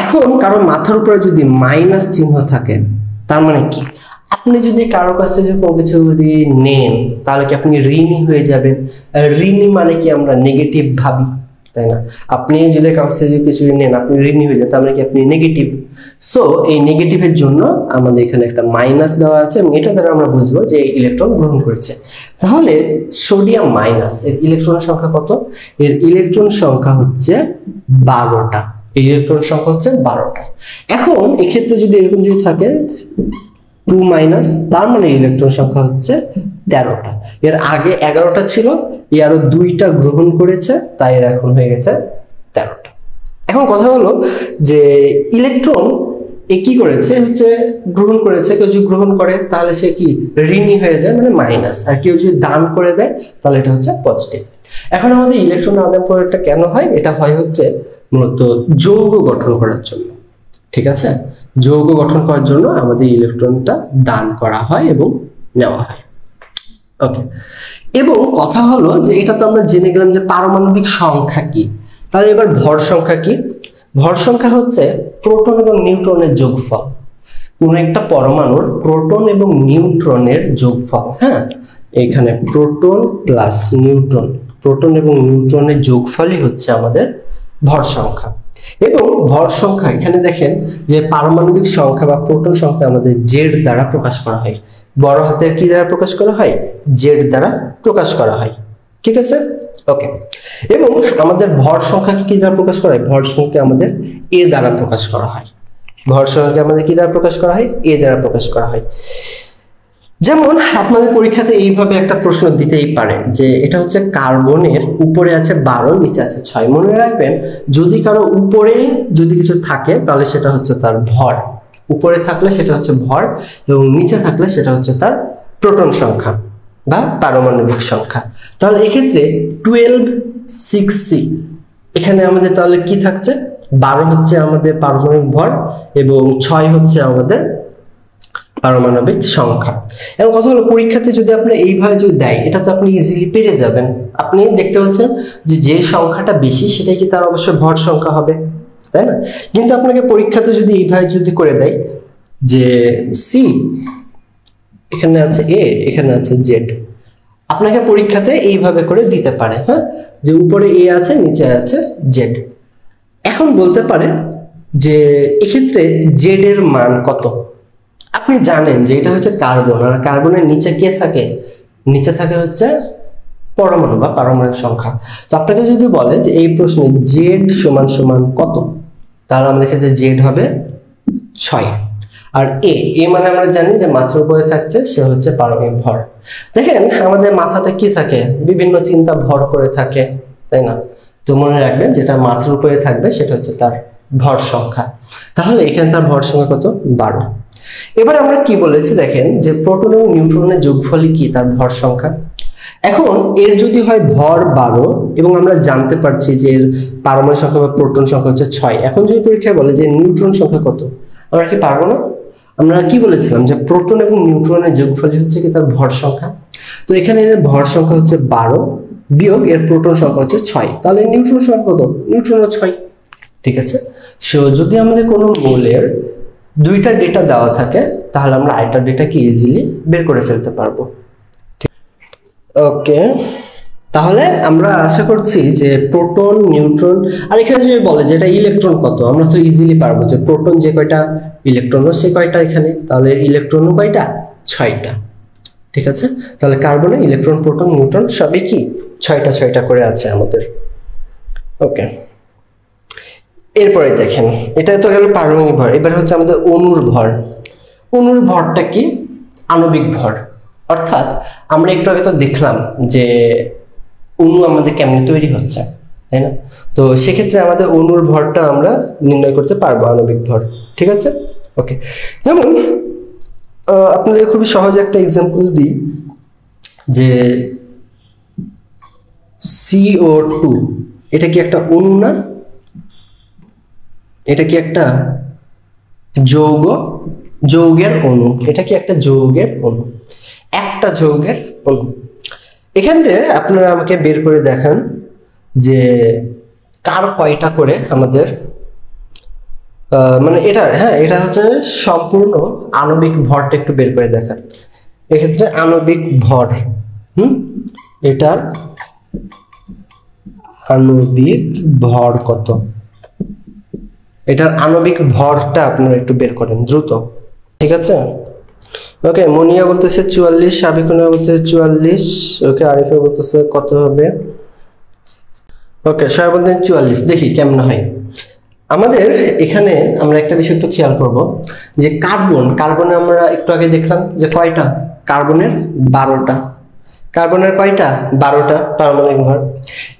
A: এখন কারো মাথার উপরে যদি মাইনাস চিহ্ন থাকে তার মানে কি? আপনি যদি কারো কাছ থেকে কোনো কিছু যদি নেন তাহলে কি আপনি ঋণী হয়ে যাবেন? ঋণী মানে কি আমরা নেগেটিভ ভাবি, তাই না? আপনি যদি কারো কাছ থেকে কিছু নেন আপনি ঋণী হয়ে যান, তাহলে কি আপনি নেগেটিভ। সো এই নেগেটিভের জন্য আমাদের এখানে একটা মাইনাস দেওয়া আছে এবং এটা দ্বারা আমরা বুঝবো যে ইলেকট্রন গ্রহণ করেছে। তাহলে সোডিয়াম মাইনাস এর ইলেকট্রন সংখ্যা কত? এর ইলেকট্রন সংখ্যা হচ্ছে 12টা। এই ইলেকট্রন সংখ্যা হচ্ছে 12টা। এখন এক্ষেত্রে যদি এরকম যদি থাকে 2 মাইনাস, তার মানে ইলেকট্রন সংখ্যা হচ্ছে 13টা। এর আগে 11টা ছিল, এই আরো 2টা গ্রহণ করেছে, তাই এর এখন হয়ে গেছে 13টা। এখন কথা হলো যে ইলেকট্রন কি করেছে হচ্ছে গ্রহণ করেছে। কেউ যদি গ্রহণ করে তাহলে সে কি ঋণী হয়ে যায়, মানে মাইনাস। আর কেউ যদি দান করে দেয় তাহলে এটা হচ্ছে পজিটিভ। এখন আমাদের ইলেকট্রন আদান প্রদানটা কেন হয়? এটা হয় হচ্ছে মূলত যৌগ গঠন করার জন্য, ঠিক আছে? যৌগ গঠন করার জন্য আমাদের ইলেকট্রনটা দান করা হয় এবং নেওয়া হয়। ওকে, এবং কথা হলো যে এটা তো আমরা জেনে গেলাম যে পারমাণবিক সংখ্যা কি। তাহলে এবার ভর সংখ্যা কি? ভর সংখ্যা হচ্ছে প্রোটন এবং নিউট্রনের যোগফল। কোন একটা পরমাণুর প্রোটন এবং নিউট্রনের যোগফল, হ্যাঁ, এখানে প্রোটন প্লাস নিউট্রন, প্রোটন এবং নিউট্রনের যোগফলই হচ্ছে আমাদের ভর সংখ্যা। এবং ভর সংখ্যা এখানে দেখেন যে পারমাণবিক সংখ্যা বা প্রোটন সংখ্যা আমাদের জেড দ্বারা প্রকাশ করা হয়। বড় হাতের কি দ্বারা প্রকাশ করা হয়? জেড দ্বারা প্রকাশ করা হয়, ঠিক আছে? ওকে, এবং আমাদের ভর সংখ্যাকে কি দ্বারা প্রকাশ করা হয়? ভর সংখ্যা আমাদের এ দ্বারা প্রকাশ করা হয়। ভর সংখ্যাকে আমাদের কি দ্বারা প্রকাশ করা হয়? এ দ্বারা প্রকাশ করা হয়। যেমন আপনাদের পরীক্ষাতে এইভাবে একটা প্রশ্ন দিতেই পারে যে এটা হচ্ছে কার্বনের উপরে আছে 12, নিচে আছে 6। মনে রাখবেন যদি কারো উপরে যদি কিছু থাকে তাহলে সেটা হচ্ছে তার ভর, উপরে থাকলে সেটা হচ্ছে ভর, এবং নিচে থাকলে সেটা হচ্ছে তার প্রোটন সংখ্যা বা পারমাণবিক সংখ্যা। তাহলে এক্ষেত্রে 12 6c এখানে আমাদের তাহলে কি থাকছে? 12 হচ্ছে আমাদের পারমাণবিক ভর এবং 6 হচ্ছে আমাদের পারমাণবিক সংখ্যা। এবং কথা হলো পরীক্ষাতে যদি আপনি এইভাবে যদি দেয় এটা তো আপনি ইজিলি পেরে যাবেন। আপনি দেখতে পাচ্ছেন যে যে সংখ্যাটা বেশি সেটাই কি তার অবশ্যই ভর সংখ্যা হবে, তাই না? কিন্তু আপনাকে পরীক্ষাতে যদি এইভাবে যদি করে দেয় যে সি এখানে আছে এ, এখানে আছে জেড, আপনাকে পরীক্ষাতে এইভাবে করে দিতে পারে, হ্যাঁ, যে উপরে এ আছে নিচে আছে জেড। এখন বলতে পারে যে এক্ষেত্রে জেড এর মান কত? আপনি জানেন যে এটা হচ্ছে কার্বন, আর কার্বনের নিচে কে থাকে? নিচে থাকে হচ্ছে পরমাণু বা পারমাণবিক সংখ্যা। তো আপনাকে যদি বলে যে এই প্রশ্নে জেড সমান সমান কত, তাহলে আমাদের ক্ষেত্রে জেড হবে 6। আর এ মানে আমরা জানি যে মাথার উপরে থাকছে, সে হচ্ছে পারমাণবিক ভর। দেখেন আমাদের মাথাতে কি থাকে? বিভিন্ন চিন্তা ভর করে থাকে, তাই না? তো মনে রাখবেন যেটা মাথার উপরে থাকবে সেটা হচ্ছে তার ভর সংখ্যা। তাহলে এখানে তার ভর সংখ্যা কত? 12। এবার আমরা কি বলেছি দেখেন যে প্রোটন এবং নিউট্রনের যোগফলই কি? তার ভর সংখ্যা। এখন এর যদি হয় ভর 12 এবং আমরা জানতে পারছি যে এর পারমাণবিক সংখ্যা বা প্রোটন সংখ্যা হচ্ছে 6, এখন যদি পরীক্ষায় বলে যে নিউট্রন সংখ্যা কত, আমরা কি পারবো না? আমরা কি বলেছিলাম যে প্রোটন এবং নিউট্রনের যোগফলই হচ্ছে কি তার ভর সংখ্যা। তো এখানে এর ভর সংখ্যা হচ্ছে 12 বিয়োগ এর প্রোটন সংখ্যা হচ্ছে 6, তাহলে নিউট্রন সংখ্যা কত? নিউট্রনও 6, ঠিক আছে? সো যদি আমাদের কোনো মৌলের দুইটা ডেটা দেওয়া থাকে তাহলে আমরা আরেকটা ডেটাকে ইজিলি বের করে ফেলতে পারবো। ওকে, তাহলে আমরা আশা করছি যে প্রোটন নিউট্রন, আর এখানে যদি বলে যে এটা ইলেকট্রন কত, আমরা তো ইজিলি পারবো যে প্রোটন যে কয়টা ইলেকট্রনও সে কয়টা, এখানে তাহলে ইলেকট্রনও কয়টা? 6টা, ঠিক আছে? তাহলে কার্বনে ইলেকট্রন প্রোটন নিউট্রন সবই কি 6টা করে আছে আমাদের। ওকে, এরপরে দেখেন এটা তো গেল পারমাণবিক ভর, এবার হচ্ছে আমাদের অণুর ভর। অণুর ভরটা কি? আণবিক ভর। অর্থাৎ আমরা একটু আগে তো দেখলাম যে অণু আমাদের কেমনে তৈরি হচ্ছে, তাই না? তো সেক্ষেত্রে আমাদের অণুর ভরটা আমরা নির্ণয় করতে পারবো, আণবিক ভর, ঠিক আছে? ওকে, যেমন আপনাদের খুবই সহজ একটা এক্সাম্পল দিই যে CO2 এটা কি একটা অণু না? এটা কি একটা যৌগ? যৌগের অণু। এটা কি একটা যৌগের অণু? একটা যৌগের অণু। এখানে আপনারা আমাকে বের করে দেখান যে কার কয়টা করে আমাদের মানে এটা, হ্যাঁ এটা হচ্ছে সম্পূর্ণ আণবিক ভরটা একটু বের করে দেখান। এক্ষেত্রে আণবিক ভর, এটার আণবিক ভর কত, এটার আণবিক ভরটা আপনারা একটু বের করেন দ্রুত, ঠিক আছে? ওকে, মনিয়া বলতেছে 44, সাবিকুনা বলতেছে 44, ওকে আরিফা বলতেছে কত হবে, ওকে সবাই বলতেন 44। দেখি কেমন হয়। আমাদের এখানে আমরা একটা বিষয় একটু খেয়াল করব যে কার্বনে আমরা একটু আগে দেখলাম যে কয়টা, কার্বনের 12টা, কার্বনের কয়টা 12টা পারমাণবিক ভর।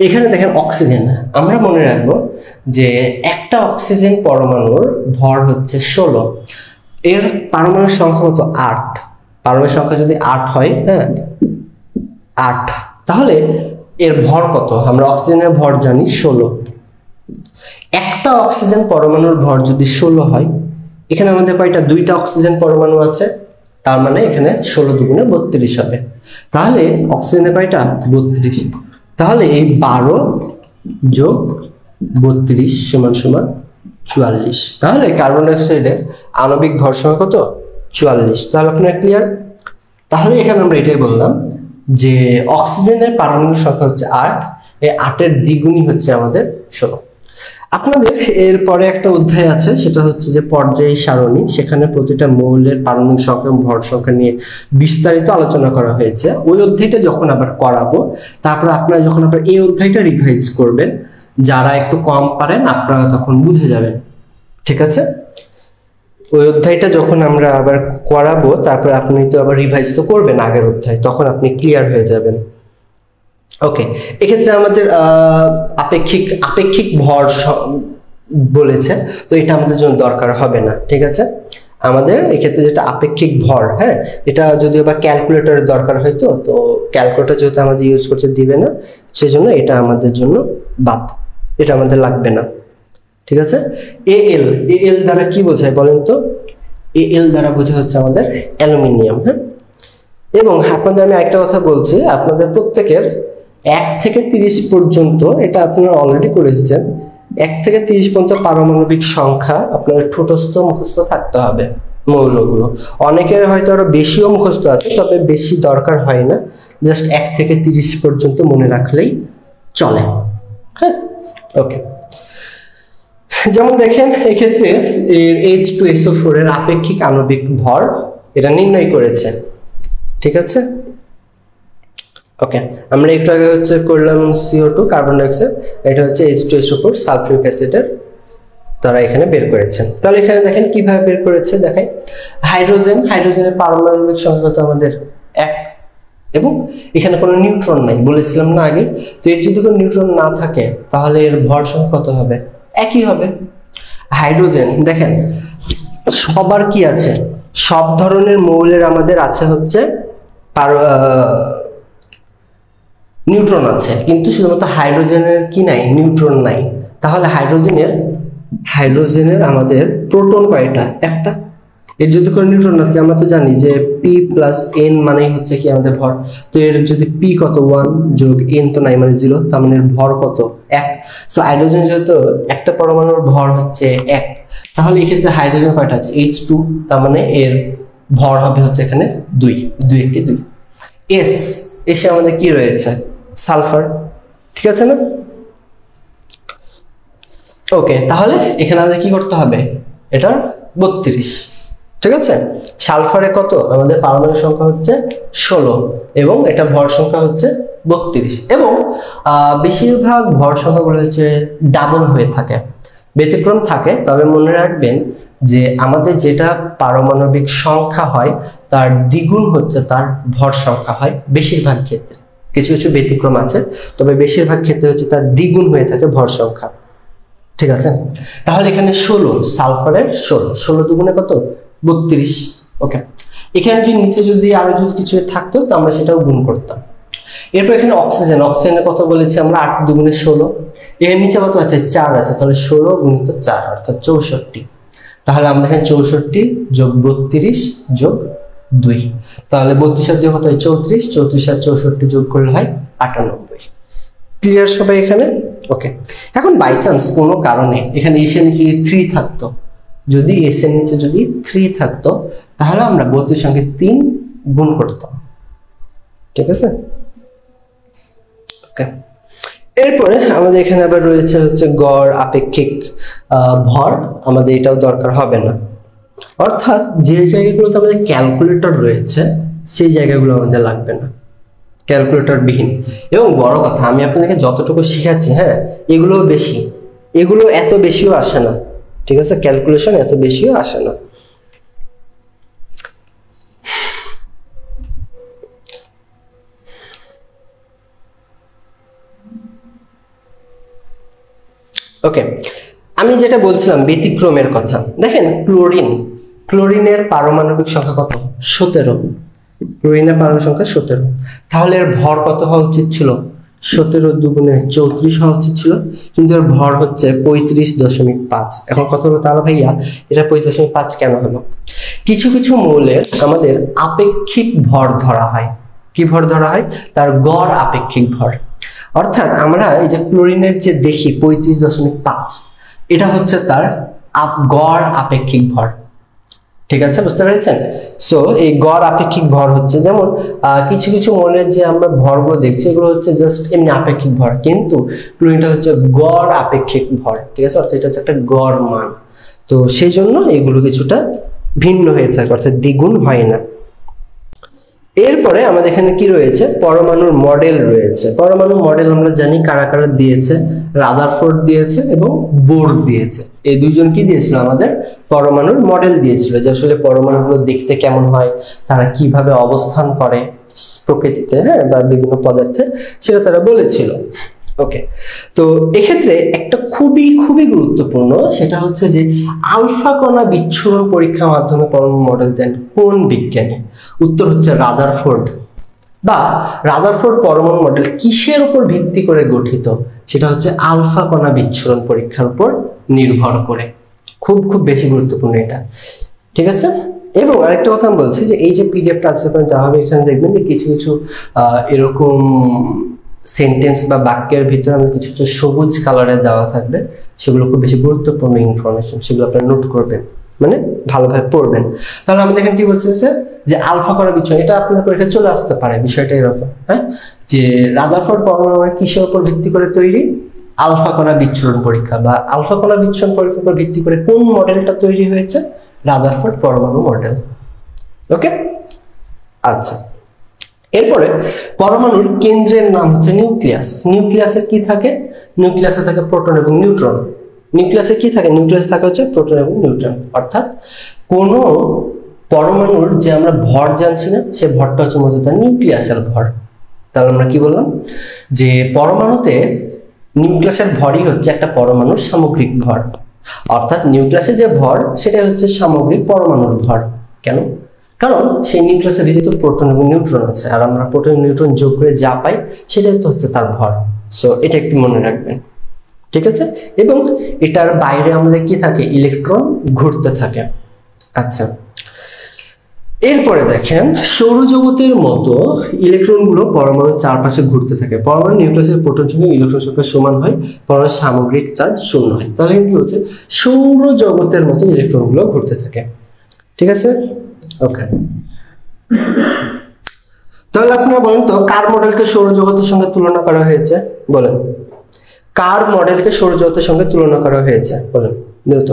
A: এখানে দেখেন অক্সিজেন, আমরা মনে রাখবো যে একটা অক্সিজেন পরমাণুর ভর হচ্ছে 16, এর পারমাণবিক সংখ্যা কত 8, পারমাণবিক সংখ্যা যদি 8 হয়, হ্যাঁ 8, তাহলে এর ভর কত, আমরা অক্সিজেনের ভর জানি 16, একটা অক্সিজেন পরমাণুর ভর যদি 16 হয়, এখানে আমাদের কয়টা, 2টা অক্সিজেন পরমাণু আছে, তার মানে এখানে 16 দুগুণে 32 হবে। তাহলে অক্সিজেনের কয়টা 32, তাহলে এই 12 যোগ 32 সমান সমান 44। তাহলে কার্বন ডাই অক্সাইডের আণবিক ভর সংখ্যা কত 44। তাহলে আপনারা ক্লিয়ার? তাহলে এখানে আমরা এটাই বললাম যে অক্সিজেনের পারমাণবিক সংখ্যা হচ্ছে 8, এই 8-এর দ্বিগুণই হচ্ছে আমাদের 16। আপনাদের এরপরে একটা অধ্যায় আছে, সেটা হচ্ছে যে পর্যায় সারণী, সেখানে প্রতিটা মৌলের পারমাণবিক সংখ্যা এবং ভর সংখ্যা নিয়ে বিস্তারিত আলোচনা করা হয়েছে। ওই অধ্যায়টা যখন আবার করাবো, তারপর আপনারা যখন আবার এই অধ্যায়টা রিভাইজ করবেন, যারা একটু কম পারেন আপনারা তখন বুঝে যাবেন, ঠিক আছে? ওই অধ্যায়টা যখন আমরা আবার করাবো, তারপর আপনি তো আবার রিভাইজ তো করবেন আগের অধ্যায়, তখন আপনি ক্লিয়ার হয়ে যাবেন। ওকে, এক্ষেত্রে আমাদের আপেক্ষিক ভর বলেছে, তো এটা আমাদের জন্য দরকার হবে না, ঠিক আছে? আমাদের এক্ষেত্রে যেটা আপেক্ষিক ভর, হ্যাঁ এটা যদিও বা ক্যালকুলেটরের দরকার হয়তো, তো ক্যালকুলেটর যেহেতু আমাদের ইউজ করতে দিবে না, সেজন্য এটা আমাদের জন্য বাদ, এটা আমাদের লাগবে না, ঠিক আছে? এল দ্বারা কি বোঝায় বলেন তো? এল দ্বারা বোঝা হচ্ছে আমাদের অ্যালুমিনিয়াম, হ্যাঁ। এবং আপনাদের আমি একটা কথা বলছি, আপনাদের প্রত্যেকের 1 থেকে 30 পর্যন্ত, এটা আপনারা অলরেডি করে এসেছেন, 1 থেকে 30 পর্যন্ত পারমাণবিক সংখ্যা আপনাদের ঠোঁটস্থ মুখস্থ থাকতে হবে মৌলগুলো। অনেকের হয়তো আরো বেশিও মুখস্থ আছে, তবে বেশি দরকার হয় না, জাস্ট 1 থেকে 30 পর্যন্ত মনে রাখলেই চলে, হ্যাঁ। ওকে, যেমন দেখেন এক্ষেত্রে H2SO4 এর আপেক্ষিক আণবিক ভর এটা নির্ণয় করেছে, ঠিক আছে? ওকে, আমরা একটু আগে হচ্ছে করলাম CO2 কার্বন ডাই অক্সাইড, এটা হচ্ছে H2SO4 সালফিউরিক অ্যাসিডের, তারা এখানে বের করেছেন। তাহলে এখানে দেখেন কিভাবে বের করেছে, দেখাই। হাইড্রোজেনের পারমাণবিক সংখ্যা তো আমাদের 1, এবং এখানে কোনো নিউট্রন নাই, বলেছিলাম না আগে। তো এর যদি কোনো নিউট্রন না থাকে, তাহলে এর ভর সংখ্যা কত হবে, একই হবে। হাইড্রোজেন দেখেন সবার কি আছে, সব ধরনের মৌলের আমাদের আছে হচ্ছে নিউট্রন আছে, কিন্তু শুধুমাত্র হাইড্রোজেনের কি নাই, নিউট্রন নাই। তাহলে হাইড্রোজেনের আমাদের প্রোটন কয়টা, একটা। এর যদি কোনো নিউট্রন না থাকে, আমরা তো জানি যে P+N মানেই হচ্ছে কি আমাদের ভর। তো এর যদি P কত 1 যোগ N তো নাই মানে 0, তার মানে এর ভর কত 1। সো হাইড্রোজেন যেহেতু একটা পরমাণুর ভর হচ্ছে 1, তাহলে এক্ষেত্রে হাইড্রোজেন কয়টা আছে, H2, তার মানে এর ভর হবে হচ্ছে এখানে 2, 2 কে 2। এসে আমাদের কি রয়েছে, সালফার, ঠিক আছে না? ওকে, তাহলে এখানে আমাদের কি করতে হবে, এটা 32, ঠিক আছে? সালফারে কত, আমাদের পারমাণবিক সংখ্যা হচ্ছে 16 এবং এটা ভর সংখ্যা হচ্ছে 32, এবং বেশিরভাগ ভর সংখ্যাগুলো হচ্ছে ডাবল হয়ে থাকে, ব্যতিক্রম থাকে। তবে মনে রাখবেন যে আমাদের যেটা পারমাণবিক সংখ্যা হয় তার দ্বিগুণ হচ্ছে তার ভর সংখ্যা হয় বেশিরভাগ ক্ষেত্রে, কিছু কিছু ব্যতিক্রম আছে, তবে বেশিরভাগ ক্ষেত্রে হচ্ছে তার দ্বিগুণ হয়ে থাকে ভর সংখ্যা, ঠিক আছে? তাহলে এখানে 16, সালফারের 16 দুগুণে কত 32। ওকে, এখানে যদি নিচে যদি আরো যদি কিছু থাকতো তো আমরা সেটাও গুণ করতাম। এরপর এখানে অক্সিজেনের কথা বলেছি আমরা, 8 দুগুণে 16, এর নিচে কত আছে 4 আছে, তাহলে 16 গুণিত 4 অর্থাৎ 64। তাহলে আমরা এখানে 64 যোগ 32 যোগ 2, তাহলে 32 আর 2 কত হয় 34, 34 আর 64 যোগ করলে হয় 98। ক্লিয়ার সবাই এখানে? ওকে, এখন বাই চান্স কোনো কারণে এখানে এসে নিচে 3 থাকতো, যদি s এর নিচে যদি 3 থাকতো তাহলে আমরা ভৌতিক সঙ্গে 3 গুণ করতাম। ঠিক আছে, ওকে। এরপরে আমাদের এখানে আবার রয়েছে হচ্ছে গড় আপেক্ষিক ভর, আমাদের এটাও দরকার হবে না, অর্থাৎ যে জায়গাগুলোতে আমাদের ক্যালকুলেটর রয়েছে সেই জায়গাগুলো আমাদের লাগবে না, ক্যালকুলেটর বিহীন। এবং বড় কথা, আমি আপনাদেরকে যতটুকু শিখাচ্ছি, হ্যাঁ, এগুলোও বেশি, এগুলো এত বেশিও আসে না। ঠিক আছে, ক্যালকুলেশন এত বেশিও আসে না। ওকে, আমি যেটা বলছিলাম ব্যতিক্রমের কথা, দেখেন ক্লোরিনের পারমাণবিক সংখ্যা কত? 17। ক্লোরিনের পারমাণবিক সংখ্যা 17। তাহলে এর ভর কত হওয়া উচিত ছিল? 17 দুগুণে 34 হওয়া উচিত ছিল, কিন্তু এর ভর হচ্ছে 35.5। এখন কত হলো তাহলে ভাইয়া, এটা 35.5 কেন হলো? কিছু কিছু মৌলের আমাদের আপেক্ষিক ভর ধরা হয়। কি ভর ধরা হয়? তার গড় আপেক্ষিক ভর। অর্থাৎ আমরা এই যে ক্লোরিনের যে দেখি 35.5, এটা হচ্ছে তার গড় আপেক্ষিক ভর। ঠিক আছে, বুঝতে পেরেছেন? সো এই গড় আপেক্ষিক ভর হচ্ছে, যেমন কিছু কিছু মৌলের যে আমরা ভরগুলো দেখছি এগুলো হচ্ছে জাস্ট এমনি আপেক্ষিক ভর, কিন্তু ক্লোরিনটা হচ্ছে গড় আপেক্ষিক ভর। ঠিক আছে, অর্থাৎ এটা হচ্ছে একটা গড় মান। তো সেই জন্য এগুলো কিছুটা ভিন্ন হয়ে থাকে, অর্থাৎ দ্বিগুণ হয় না। এরপরে আমাদের এখানে কি রয়েছে? পরমাণুর মডেল রয়েছে। পরমাণুর মডেল আমরা জানি কারা কারা দিয়েছে, রাদারফোর্ড দিয়েছে এবং বোর দিয়েছে। এই দুইজন কি দিয়েছিল? আমাদের পরমাণুর মডেল দিয়েছিল, যে আসলে পরমাণুগুলো দেখতে কেমন হয়, তারা কিভাবে অবস্থান করে প্রকৃতিতে, হ্যাঁ, বা বিভিন্ন পদার্থে, সেটা তারা বলেছিল। ওকে, তো এক্ষেত্রে একটা খুবই খুবই গুরুত্বপূর্ণ, সেটা হচ্ছে যে আলফা কণা বিচ্ছুরণ পরীক্ষার মাধ্যমে পরমাণু মডেল দেন কোন বিজ্ঞানী? উত্তর হচ্ছে রাদারফোর্ড। বা রাদারফোর্ড পরমাণু মডেল কিসের উপর ভিত্তি করে গঠিত? সেটা হচ্ছে আলফা কণা বিচ্ছুরণ পরীক্ষার উপর নির্ভর করে। খুব খুব বেশি গুরুত্বপূর্ণ এটা। ঠিক আছে, এবং আরেকটা কথা আমি বলছি যে এই যে পিডিএফটা আজকে দেওয়া হবে, এখানে দেখবেন যে কিছু কিছু এরকম সেন্টেন্স বা বাক্যের ভিতরে আমাদের কিছু কিছু সবুজ কালারে দেওয়া থাকবে, সেগুলো খুব বেশি গুরুত্বপূর্ণ ইনফরমেশন, সেগুলো আপনারা নোট করবেন, মানে ভালোভাবে পড়বেন। তাহলে আমাদের এখানে কি বলছে যে আলফা কণা বিচ্ছুরণ, এটা আপনাদের পরীক্ষায় চলে আসতে পারে, বিষয়টা এরকম, হ্যাঁ, যে রাদারফোর্ড পরমাণু কিসের উপর ভিত্তি করে তৈরি? আলফা কণা বিচ্ছুরণ পরীক্ষা, বা আলফা কণা বিচ্ছুরণ পরীক্ষার উপর ভিত্তি করে কোন মডেলটা তৈরি হয়েছে? রাদারফোর্ড পরমাণু মডেল। ওকে, আচ্ছা। এরপরে পরমাণুর কেন্দ্রের নাম হচ্ছে নিউক্লিয়াস। নিউক্লিয়াসে কি থাকে? নিউক্লিয়াসে থাকে প্রোটন এবং নিউট্রন। নিউক্লিয়াসে কি থাকে? নিউক্লিয়াসে থাকে হচ্ছে প্রোটন এবং নিউট্রন। অর্থাৎ কোন পরমাণুর যে আমরা ভর জানছি না, সে ভরটা হচ্ছে মূলত তার নিউক্লিয়াসের ভর। তাহলে আমরা কি বললাম? যে পরমাণুতে নিউক্লিয়াসের ভরই হচ্ছে একটা পরমাণুর সামগ্রিক ভর। অর্থাৎ নিউক্লিয়াসের যে ভর সেটা হচ্ছে সামগ্রিক পরমাণুর ভর। কেন? কারণ সেই নিউক্লিয়াসের ভিতরে প্রোটন এবং নিউট্রন আছে, আর আমরা প্রোটন নিউট্রন যোগ করে যা পাই সেটাই তো হচ্ছে তার ভর। সো এটা একটু মনে রাখবেন, ঠিক আছে? এবং এটার বাইরে আমাদের কি থাকে? ইলেকট্রন ঘুরতে থাকে। আচ্ছা, এরপরে দেখেন সৌরজগতের মতো ইলেকট্রনগুলো পরমাণুর চারপাশে ঘুরতে থাকে। পরমাণু নিউক্লিয়াসের প্রোটন সংখ্যা ইলেকট্রন সংখ্যা সমান হয়, পরমাণুর সামগ্রিক চার্জ শূন্য হয়। তাহলে কি হচ্ছে? সৌরজগতের মতো ইলেকট্রনগুলো ঘুরতে থাকে। ঠিক আছে, ওকে। তাহলে আপনারা বলেন তো, কার মডেলকে সৌরজগতের সঙ্গে তুলনা করা হয়েছে? বলেন, কার মডেলকে সৌরজগতের সঙ্গে তুলনা করা হয়েছে? বলেন দ্রুত।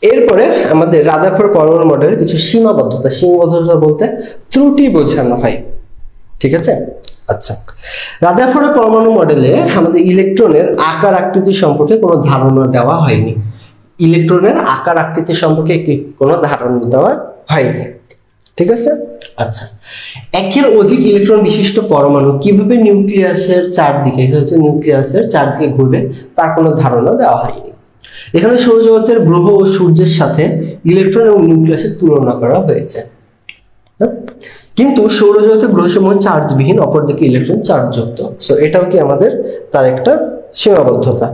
A: এরপরে আমাদের রাদারফোর্ড পরমাণু মডেলের কিছু সীমাবদ্ধতা বলতে ত্রুটি বোঝানো হয়। ঠিক আছে, আচ্ছা। রাদারফোর্ড পরমাণু মডেলে আমাদের ইলেকট্রনের আকার আকৃতি সম্পর্কে কোনো ধারণা দেওয়া হয়নি। ইলেকট্রনের আকার আকৃতি সম্পর্কে কোনো ধারণা দেওয়া হয়নি। ঠিক আছে, আচ্ছা। একের অধিক ইলেকট্রন বিশিষ্ট পরমাণু কিভাবে নিউক্লিয়াসের চারদিকে ঘুরবে তার কোনো ধারণা দেওয়া হয়নি। এখানে সৌরজগতের গ্রহ ও সূর্যের সাথে ইলেকট্রন এবং নিউক্লিয়াসের তুলনা করা হয়েছে, কিন্তু সৌরজগতের গ্রহসমূহ চার্জবিহীন, অপরদিকে ইলেকট্রন চার্জযুক্ত। সো এটাও কি আমাদের তার একটা সীমাবদ্ধতা।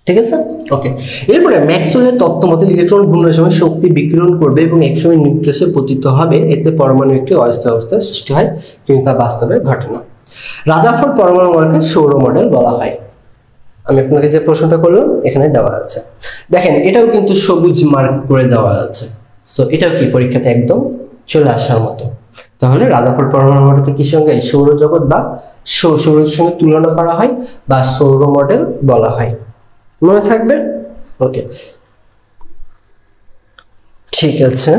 A: ঠিক আছে, ওকে। এরপরে ম্যাক্সওয়েলের তত্ত্ব মতে ইলেকট্রন ঘূর্ণনের সময় শক্তি বিকিরণ করবে এবং একসময় নিউক্লিয়াসে পতিত হবে, এতে পরমাণু একটি অস্থায়ী অবস্থার সৃষ্টি হয়, কিন্তু তা বাস্তবে ঘটে না। রাদারফোর্ড পরমাণু মডেলকে সৌর মডেল বলা হয়। আমি আপনাকে যে প্রশ্নটা করলাম এখানে দেওয়া আছে। দেখেন এটাও কিন্তু সবুজ মার্ক করে দেওয়া আছে, তো এটাও কি পরীক্ষাতে একদম চলে আসার মতো। তাহলে রাদারফোর্ড পরমাণু মডেলকে কি সঙ্গে সৌরজগৎ বা সৌরের সঙ্গে তুলনা করা হয় বা সৌর মডেল বলা হয়, মনে থাকবে? ওকে, ঠিক আছে।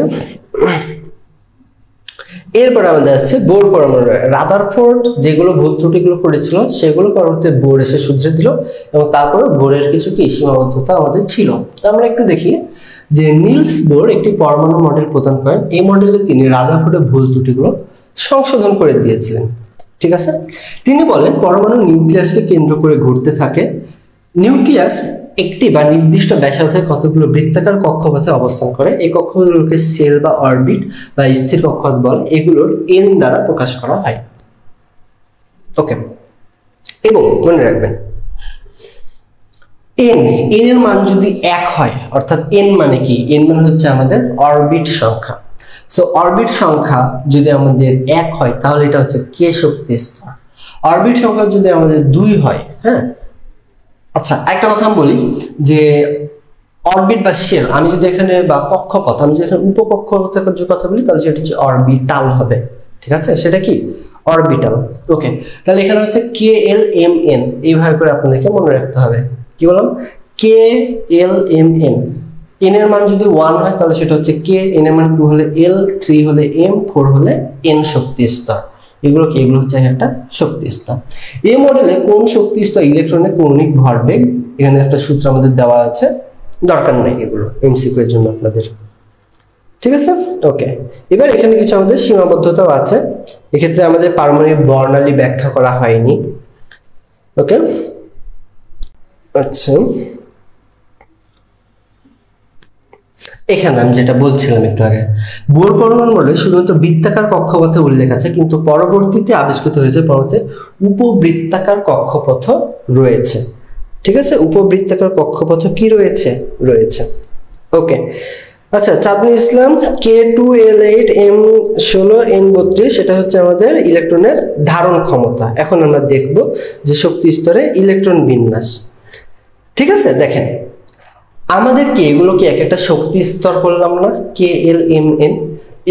A: এরপর আমাদের আসছে বোর পরমাণু। রাদারফোর্ড যেগুলো ভুল ত্রুটিগুলো করেছিল সেগুলো পরবর্তীতে বোর এসে শুধরে দিল, এবং তারপরে বোরের কিছু কি সীমাবদ্ধতা আমাদের ছিল। আমরা একটু দেখি যে নিলস বোর একটি পরমাণু মডেল প্রদান করেন। এই মডেলে তিনি রাদারফোর্ডের ভুল ত্রুটিগুলো সংশোধন করে দিয়েছিলেন। ঠিক আছে, তিনি বলেন পরমাণু নিউক্লিয়াসকে কেন্দ্র করে ঘুরতে থাকে। নিউক্লিয়াস একটি বা নির্দিষ্ট ব্যাসার্ধের কতগুলো বৃত্তাকার কক্ষপথে অবস্থান করে। এই কক্ষপথগুলোকে সেল বা অরবিট বা স্থির কক্ষপথ বলে। এগুলোর এন দ্বারা প্রকাশ করা হয়। ওকে, এবং মনে রাখবেন এন এর মান যদি 1 হয়, অর্থাৎ এন মানে কি, এন মানে হচ্ছে আমাদের অরবিট সংখ্যা। সো অরবিট সংখ্যা যদি আমাদের 1 হয় তাহলে এটা হচ্ছে কে শক্তি স্তর। অরবিট সংখ্যা যদি আমাদের 2 হয়, হ্যাঁ, আচ্ছা একটা কথা আমি বলি যে অরবিট বা শেল, আমি যদি এখানে বা কক্ষপথ, আমি যদি এখানে উপকক্ষপথের কথা বলি তাহলে সেটা হচ্ছে অরবিটাল হবে। ঠিক আছে, সেটা কি অরবিটাল। ওকে, তাহলে এখানে হচ্ছে কে এল এম এন, এইভাবে করে আপনাদেরকে মনে রাখতে হবে। কি বললাম? কে এল এম এন। এন এর মান যদি 1 হয় তাহলে সেটা হচ্ছে কে, এন এর মান 2 হলে এল, 3 হলে এম, 4 হলে এন শক্তি স্তর। এগুলো কি? এগুলো হচ্ছে একটা শক্তি স্তর। এই মডেলে কোন শক্তি স্তর ইলেকট্রনের কৌণিক ভরবেগ, এখানে একটা সূত্র আমাদের দেওয়া আছে, দরকার নেই এগুলো এমসিকিউ এর জন্য আপনাদের। ঠিক আছে, ওকে। এবার এখানে কিছু আমাদের সীমাবদ্ধতাও আছে, এক্ষেত্রে আমাদের পারমাণবিক বর্ণালী ব্যাখ্যা করা হয়নি। ওকে, আচ্ছা, এখানে আমি যেটা বলছিলাম একটু আগে, বোর পরমাণু মডেলে শুধুমাত্র বৃত্তাকার কক্ষপথে উল্লেখ আছে, কিন্তু পরবর্তীতে আবিষ্কৃত হয়েছে পরবর্তীতে উপবৃত্তাকার কক্ষপথ রয়েছে। ঠিক আছে, উপবৃত্তাকার কক্ষপথ কি রয়েছে? রয়েছে। ওকে, আচ্ছা, চাঁদনী ইসলাম K2L8 M16 N32, সেটা হচ্ছে আমাদের ইলেকট্রনের ধারণ ক্ষমতা। এখন আমরা দেখব যে শক্তি স্তরে ইলেকট্রন বিন্যাস। ঠিক আছে, দেখেন আমাদের কি এগুলো কি এক একটা শক্তি স্তর করলাম না, কে এল এম এন,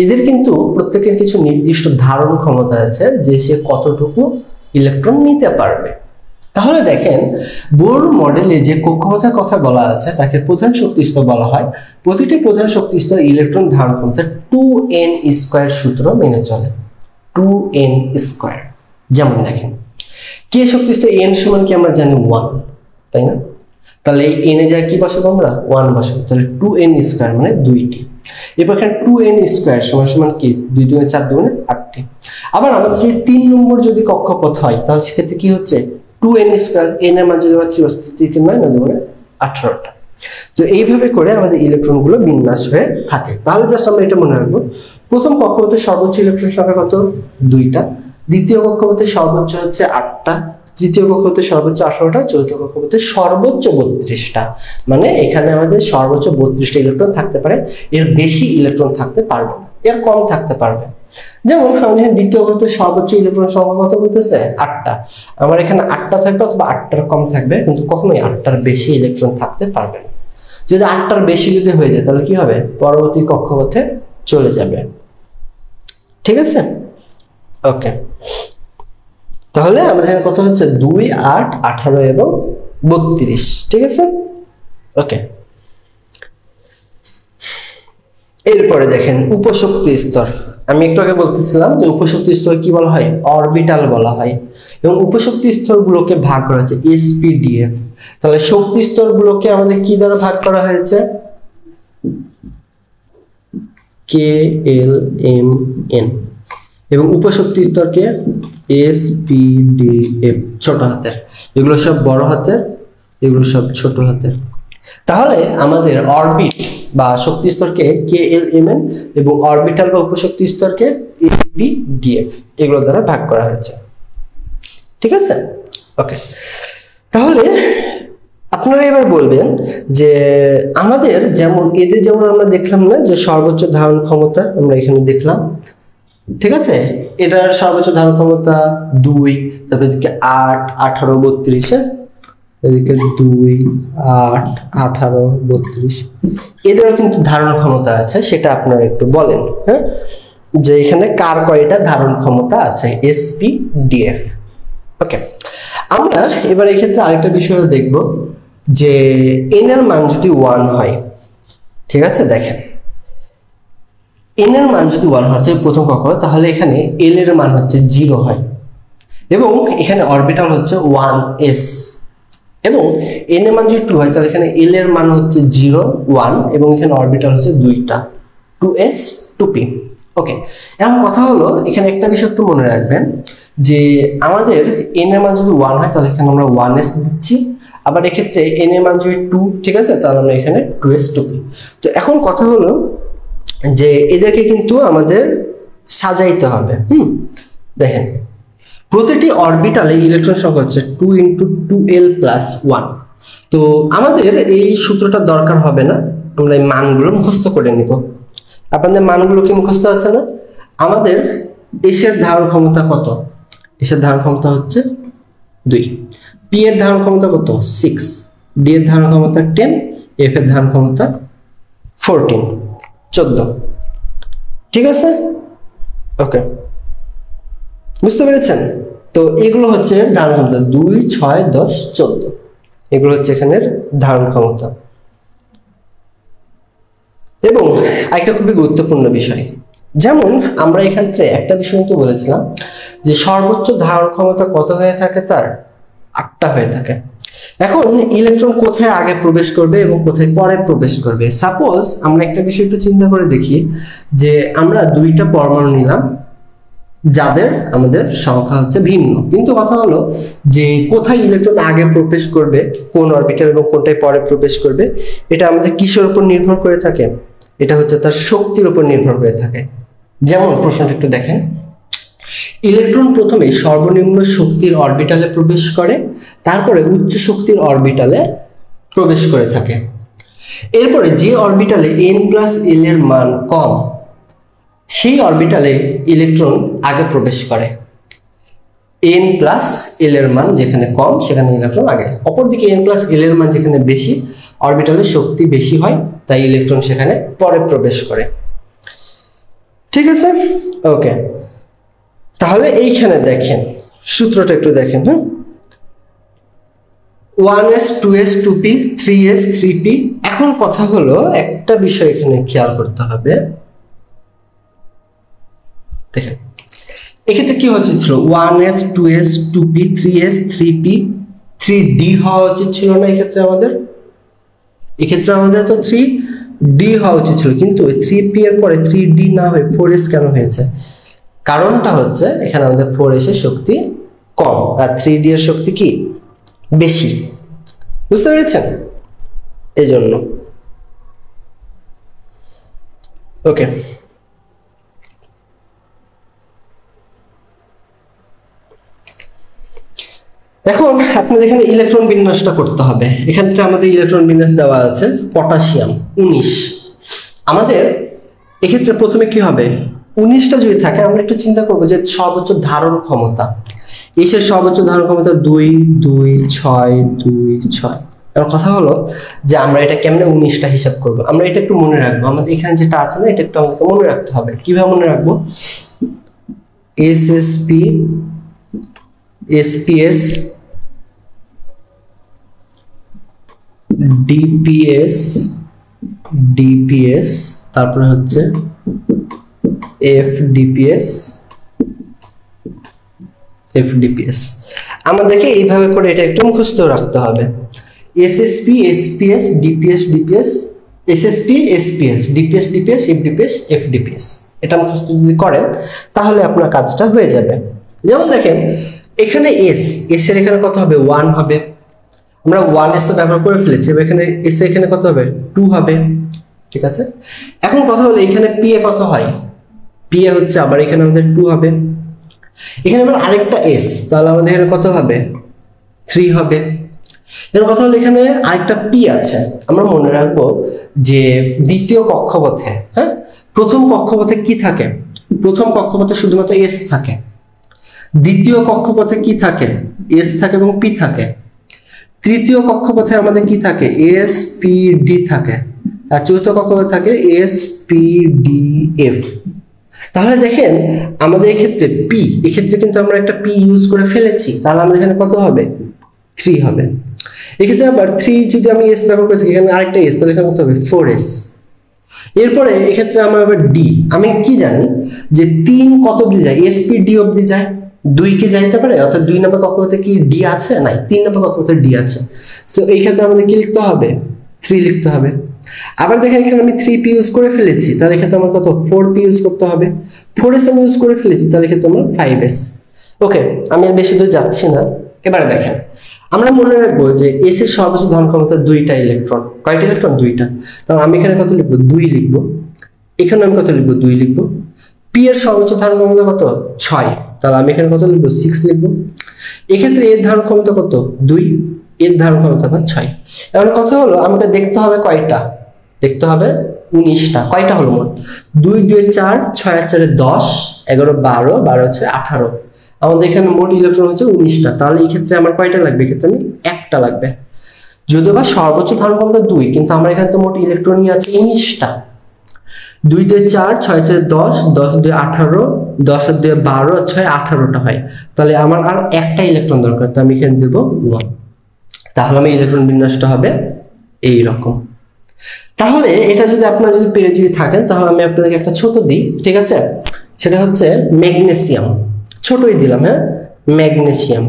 A: এদের কিন্তু প্রত্যেকের কিছু নির্দিষ্ট ধারণ ক্ষমতা আছে যে সে কতটুকু ইলেকট্রন নিতে পারবে। তাহলে দেখেন বোর মডেলে যে কক্ষপথের কথা বলা আছে তাকে প্রধান শক্তি স্তর বলা হয়। প্রতিটি প্রধান শক্তি স্তর ইলেকট্রন ধারণ ক্ষমতা 2n² সূত্র মেনে চলে। 2n²। যেমন দেখেন কে শক্তি স্তর n সমান কি আমরা জানি 1, তাই না? তাহলে এই n এ যা কি বসাবো আমরা 1 বসাবো, তাহলে 2n² মানে 2টি। এরপর এখানে 2n² সমান সমান কি 2 2 4 2 8টি। আবার আমাদের যদি 3 নম্বর যদি কক্ষপথ হয় তাহলে সেক্ষেত্রে কি হচ্ছে 2n², n এর মান যদি আমরা 3 থেকে 9 মানে 18টা। তো এইভাবে করে আমাদের ইলেকট্রন গুলো বিন্যাস হয়ে থাকে। তাহলে জাস্ট আমরা এটা মনে রাখবো, প্রথম কক্ষপথের সর্বোচ্চ ইলেকট্রন সংখ্যা কত? 2টা। দ্বিতীয় কক্ষপথের সর্বোচ্চ হচ্ছে 8টা, তৃতীয় কক্ষপথের সর্বোচ্চ 18টা, চতুর্থ কক্ষপথের সর্বোচ্চ 32টা। মানে এখানে আমাদের সর্বোচ্চ 32টা ইলেকট্রন থাকতে পারে, এর বেশি ইলেকট্রন থাকতে পারবে না, এর কম থাকতে পারবে। যেমন আমাদের দ্বিতীয় কক্ষপথের সর্বোচ্চ ইলেকট্রন সংখ্যা কত বলতেছে? 8টা। আমার এখানে 8টা থাকবে অথবা 8টার কম থাকবে, কিন্তু কখনোই 8টার বেশি ইলেকট্রন থাকতে পারবে না। যদি 8টার বেশি যদি হয়ে যায় তাহলে কি হবে? পরবর্তী কক্ষপথে চলে যাবে। ঠিক আছে, ওকে। তাহলে আমাদের এখানে কত হচ্ছে 2, 8, 18 এবং 32। ঠিক আছে, ওকে। এরপরে দেখেন উপশক্তি স্তর। আমি একটু আগে বলতেছিলাম যে উপশক্তি স্তর কি বলা হয়? অরবিটাল বলা হয়। এবং উপশক্তি স্তরগুলোকে ভাগ করা হয়েছে SPDF। তাহলে শক্তি স্তরগুলোকে আমাদের কি দ্বারা ভাগ করা হয়েছে? KLMN। এবং উপশক্তি স্তরকে SPDF, ছোট হাতের। এগুলো সব বড় হাতের, এগুলো সব ছোট হাতের। তাহলে আমাদের অরবিট বা শক্তি স্তরকে KLMN এবং অরবিটাল বা উপশক্তি স্তরকে SPDF, এগুলো দ্বারা ভাগ করা হয়েছে। ঠিক আছে, ওকে। তাহলে আপনারা এবার বলবেন যে আমাদের যেমন এদের যেমন আমরা দেখলাম না যে সর্বোচ্চ ধারণ ক্ষমতা আমরা এখানে দেখলাম, ঠিক আছে, এটার সর্বোচ্চ ধারণ ক্ষমতা 2, তারপর এদিকে 8, 18, 32, এদিকে 2, 8, 18, 32 এদেরও কিন্তু ধারণ ক্ষমতা আছে, সেটা আপনারা একটু বলেন, হ্যাঁ, যে এখানে কার কয়টা ধারণ ক্ষমতা আছে, sp df। ওকে, আমরা এবার এই ক্ষেত্রে আরেকটা বিষয় দেখব যে n এর মান যদি 1 হয়, ঠিক আছে, দেখেন n এর মান যদি 1 হয় প্রথম কক্ষপথ, তাহলে এখানে l এর মান হচ্ছে 0 হয় এবং এখানে অরবিটাল হচ্ছে 1s, এবং n এর মান যদি 2 হয় তাহলে এখানে l এর মান হচ্ছে 0, 1 এবং এখানে অরবিটাল হচ্ছে দুইটা 2s 2p। ওকে, এখন কথা হলো এখানে একটা বিষয় একটু মনে রাখবেন যে আমাদের n এর মান যদি 1 হয় তাহলে এখানে আমরা 1s দিচ্ছি, আবার এক্ষেত্রে n এর মান যদি 2, ঠিক আছে, তাহলে আমরা এখানে 2s 2p। তো এখন কথা হলো যে এদেরকে কিন্তু আমাদের সাজাইতে হবে। দেখেন প্রতিটি অরবিটালে ইলেকট্রন সংখ্যা হচ্ছে 2 × 2l + 1। তো আমাদের এই সূত্রটা দরকার হবে না, আমরা এই মানগুলো মুখস্থ করে নিব। আপনাদের মানগুলো কি মুখস্থ আছে না? আমাদের s এর ধারণ ক্ষমতা কত? s এর ধারণ ক্ষমতা হচ্ছে 2, p এর ধারণ ক্ষমতা কত? 6, d এর ধারণ ক্ষমতা 10, f এর ধারণ ক্ষমতা 14, 14। ঠিক আছে, ওকে, বুঝতে পেরেছেন? তো এগুলো হচ্ছে ধারণ ক্ষমতা 2, 6, 10, 14, এগুলো হচ্ছে এখানের ধারণ ক্ষমতা। এবং একটা খুবই গুরুত্বপূর্ণ বিষয়, যেমন আমরা এখানে একটা বিষয় কিন্তু বলেছিলাম যে সর্বোচ্চ ধারণ ক্ষমতা কত হয়ে থাকে, তার 8টা হয়ে থাকে। এখন ইলেকট্রন কোথায় আগে প্রবেশ করবে এবং কোথায় পরে প্রবেশ করবে? সাপোজ আমরা একটা বিষয় একটু চিন্তা করে দেখি যে আমরা 2টা পরমাণু নিলাম যাদের আমাদের সংখ্যা হচ্ছে ভিন্ন, কিন্তু কথা হলো যে কোথায় ইলেকট্রন আগে প্রবেশ করবে, কোন অরবিটাল এবং কোনটায় পরে প্রবেশ করবে, এটা আমাদের কিসের উপর নির্ভর করে থাকে? এটা হচ্ছে তার শক্তির উপর নির্ভর করে থাকে। যেমন প্রশ্নটা একটু দেখেন, ইলেকট্রন প্রথমে সর্বনিম্ন শক্তির অরবিটালে প্রবেশ করে, তারপরে উচ্চ শক্তির অরবিটালে প্রবেশ করে থাকে। এরপরে যে অরবিটালে n + l এর মান কম, সেই অরবিটালে ইলেকট্রন আগে প্রবেশ করে। n + l এর মান যেখানে কম সেখানে ইলেকট্রন আগে, অপরদিকে n + l এর মান যেখানে বেশি, অরবিটালে শক্তি বেশি হয়, তাই ইলেকট্রন সেখানে পরে প্রবেশ করে। ঠিক আছে, ওকে, তাহলে এইখানে দেখেন সূত্রটা একটু দেখেন, হ্যাঁ, 1s 2s 2p 3s 3p। এখন কথা হলো একটা বিষয় এখানে খেয়াল করতে হবে, দেখেন এক্ষেত্রে কি হচ্ছিল, 1s 2s 2p 3s 3p 3d হওয়া উচিত ছিল না? এক্ষেত্রে আমাদের তো 3d হওয়া উচিত ছিল, কিন্তু 3p এর পরে 3d না হয়ে 4s কেন হয়েছে? কারণটা হচ্ছে এখানে আমাদের 4s এর শক্তি কম আর 3d এর শক্তি কি বেশি। বুঝতে পেরেছেন? এই জন্য ওকে, এখন আপনাদের এখানে ইলেকট্রন বিন্যাসটা করতে হবে। এখানে আমাদের ইলেকট্রন বিন্যাস দেওয়া আছে পটাশিয়াম 19। আমাদের এক্ষেত্রে প্রথমে কি হবে, 19টা যদি থাকে আমরা একটু চিন্তা করবো যে সর্বোচ্চ ধারণ ক্ষমতা, এসের সর্বোচ্চ ধারণ ক্ষমতা 2, 2, 6, 2, 6। এবার কথা হলো যে আমরা এটা কেমনে 19টা হিসাব করব? আমরা এটা একটু মনে রাখবো, আমাদের এখানে যেটা আছে না এটা একটু আমাদেরকে মনে রাখতে হবে। কিভাবে মনে রাখবো? SSP SPS DPS DPS তারপরে হচ্ছে FDPS FDPS। আমাদেরকে এইভাবে করে এটা একটু মুখস্থ রাখতে হবে। SSP SPS DPS DPS SSP SPS DPS DPS FDPS FDPS। এটা মুখস্থ যদি করেন তাহলে আপনার কাজটা হয়ে যাবে। যেমন দেখেন এখানে S এর এখানে কত হবে? 1 হবে। আমরা 1s তো ব্যবহার করে ফেলেছি, এখানে s এখানে কত হবে? 2 হবে। ঠিক আছে, এখন কথা হলো এখানে p এ কত হয়? p এ হচ্ছে আবার এখানে আমাদের 2 হবে। এখানে আবার আরেকটা s, তাহলে আমাদের এখানে কত হবে? 3 হবে। এর কথা হলো এখানে আরেকটা p আছে। আমরা মনে রাখবো যে দ্বিতীয় কক্ষপথে, হ্যাঁ, প্রথম কক্ষপথে কি থাকে? প্রথম কক্ষপথে শুধুমাত্র s থাকে। দ্বিতীয় কক্ষপথে কি থাকে? s থাকে এবং p থাকে। তৃতীয় কক্ষপথে আমাদের কি থাকে, SPD থাকে, আর চতুর্থ কক্ষপথে থাকে SPDF। তাহলে দেখেন আমাদের এক্ষেত্রে পি, এক্ষেত্রে কিন্তু আমরা একটা পি ইউজ করে ফেলেছি, তাহলে আমাদের এখানে কত হবে, 3 হবে। এক্ষেত্রে আবার 3 যদি আমি এস ব্যবহার করে থাকি, এখানে আরেকটা এস, তাহলে এখানে কত হবে, 4s। এরপরে এক্ষেত্রে আমার আবার ডি, আমি কি জানি যে 3 কত অবধি যায়, SPD অবধি যায়, 2 কি যাইতে পারে, অর্থাৎ 2 নম্বর কক্ষপথে কি ডি আছে, নাই, 3 নম্বর কক্ষপথে ডি আছে। সো এই ক্ষেত্রে আমাদের কি লিখতে হবে, 3 লিখতে হবে। আবার দেখেন এখানে আমি 3p ইউজ করে ফেলেছি, তাহলে এক্ষেত্রে আমার কত, 4p ইউজ করতে হবে। 4s আমি ইউজ করে ফেলেছি, তাহলে এক্ষেত্রে আমার 5s। ওকে, আমি আর বেশি দূর যাচ্ছি না। এবারে দেখেন আমরা মনে রাখবো যে এস এর সর্বোচ্চ ধারণ ক্ষমতা 2টা ইলেকট্রন। কয়টা ইলেকট্রন, 2টা। তাহলে আমি এখানে কত লিখবো, 2 লিখবো। এখানে আমি কত লিখবো, 2 লিখবো। পি এর সর্বোচ্চ ধারণ ক্ষমতা কত, 6, তাহলে আমি এখানে কত লিখবো, 6 লিখবো। এক্ষেত্রে এর ধারণ ক্ষমতা কত, 2, এর ধারণ ক্ষমতা আবার 6। এখন কথা হলো আমাকে দেখতে হবে কয়টা, দেখতে হবে 19টা। কয়টা হলো মোট, 2 2 4, 6 4 10, 11 12, 12 হচ্ছে 18। আমাদের এখানে মোট ইলেকট্রন হচ্ছে 19টা। তাহলে এই ক্ষেত্রে আমার কয়টা লাগবে, এক্ষেত্রে আমি একটা লাগবে। যদিও বা সর্বোচ্চ ধারণ ক্ষমতা 2, কিন্তু আমার এখানে তো মোট ইলেকট্রনই আছে 19টা। 2 2 4, 6 4 10, 10 2 18, 10 2 12, 6 18টা হয়। তাহলে আমার আর একটা ইলেকট্রন দরকার, তো আমি এখানে দেব 1। তাহলে আমার ইলেকট্রন বিন্যাসটা হবে এই রকম। তাহলে এটা যদি আপনারা যদি পেরে যদি থাকেন, তাহলে আমি আপনাদেরকে একটা ছোট দিই, ঠিক আছে? সেটা হচ্ছে ম্যাগনেসিয়াম, ছোটই দিলাম, হ্যাঁ, ম্যাগনেসিয়াম।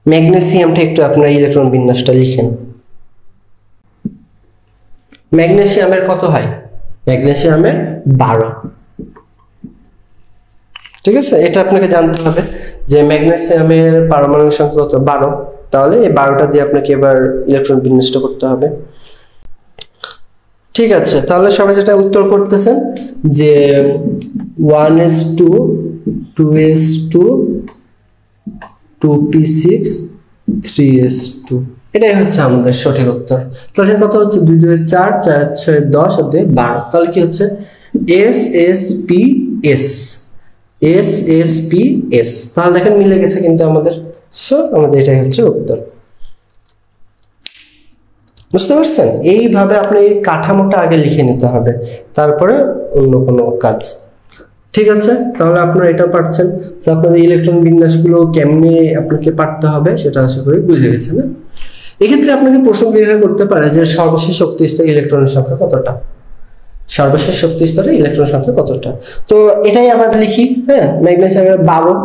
A: ম্যাগনেসিয়ামটা একটু আপনারা ইলেকট্রন বিন্যাসটা লিখেন। ম্যাগনেসিয়ামের কত হয়, ম্যাগনেসিয়ামের 12। ঠিক আছে, এটা আপনাকে জানতে হবে যে ম্যাগনেসিয়ামের পারমাণবিক সংখ্যা কত, 12। তাহলে এই 12টা দিয়ে আপনাকে এবার ইলেকট্রন বিন্যাসটা করতে হবে। ঠিক আছে, তাহলে সবাই যেটা উত্তর করতেছেন যে 1s2, 2s2, 2p6, 3s2, এটাই হচ্ছে আমাদের সঠিক উত্তর। তাহলে কত হচ্ছে, 2 2 4, 4 6 10, আর 2 12। তাহলে কি হচ্ছে, SSPS, SSPS। তাহলে দেখেন মিলে গেছে কিন্তু আমাদের। সো আমাদের এটাই হচ্ছে উত্তর। বুঝতে পারছেন? এইভাবে আপনি কাঠামোটা আগে লিখে নিতে হবে, তারপরে অন্য কোনো কাজ। ঠিক আছে, তাহলে আপনারা এটা পারছেন। তো আপনাদের ইলেকট্রন বিন্যাসগুলো কেমনে আপনাকে পারতে হবে সেটা আশা করি বুঝে গেছেন। না, এক্ষেত্রে আপনাকে প্রশ্ন বিভাগ করতে পারে যে সর্বশেষ শক্তি স্তরে ইলেকট্রনের সংখ্যা কতটা, সর্বশেষ শক্তি স্তরে ইলেকট্রন সংখ্যা কতটা। তো এটাই আমরা লিখি, হ্যাঁ, ম্যাগনেসিয়ামের 12,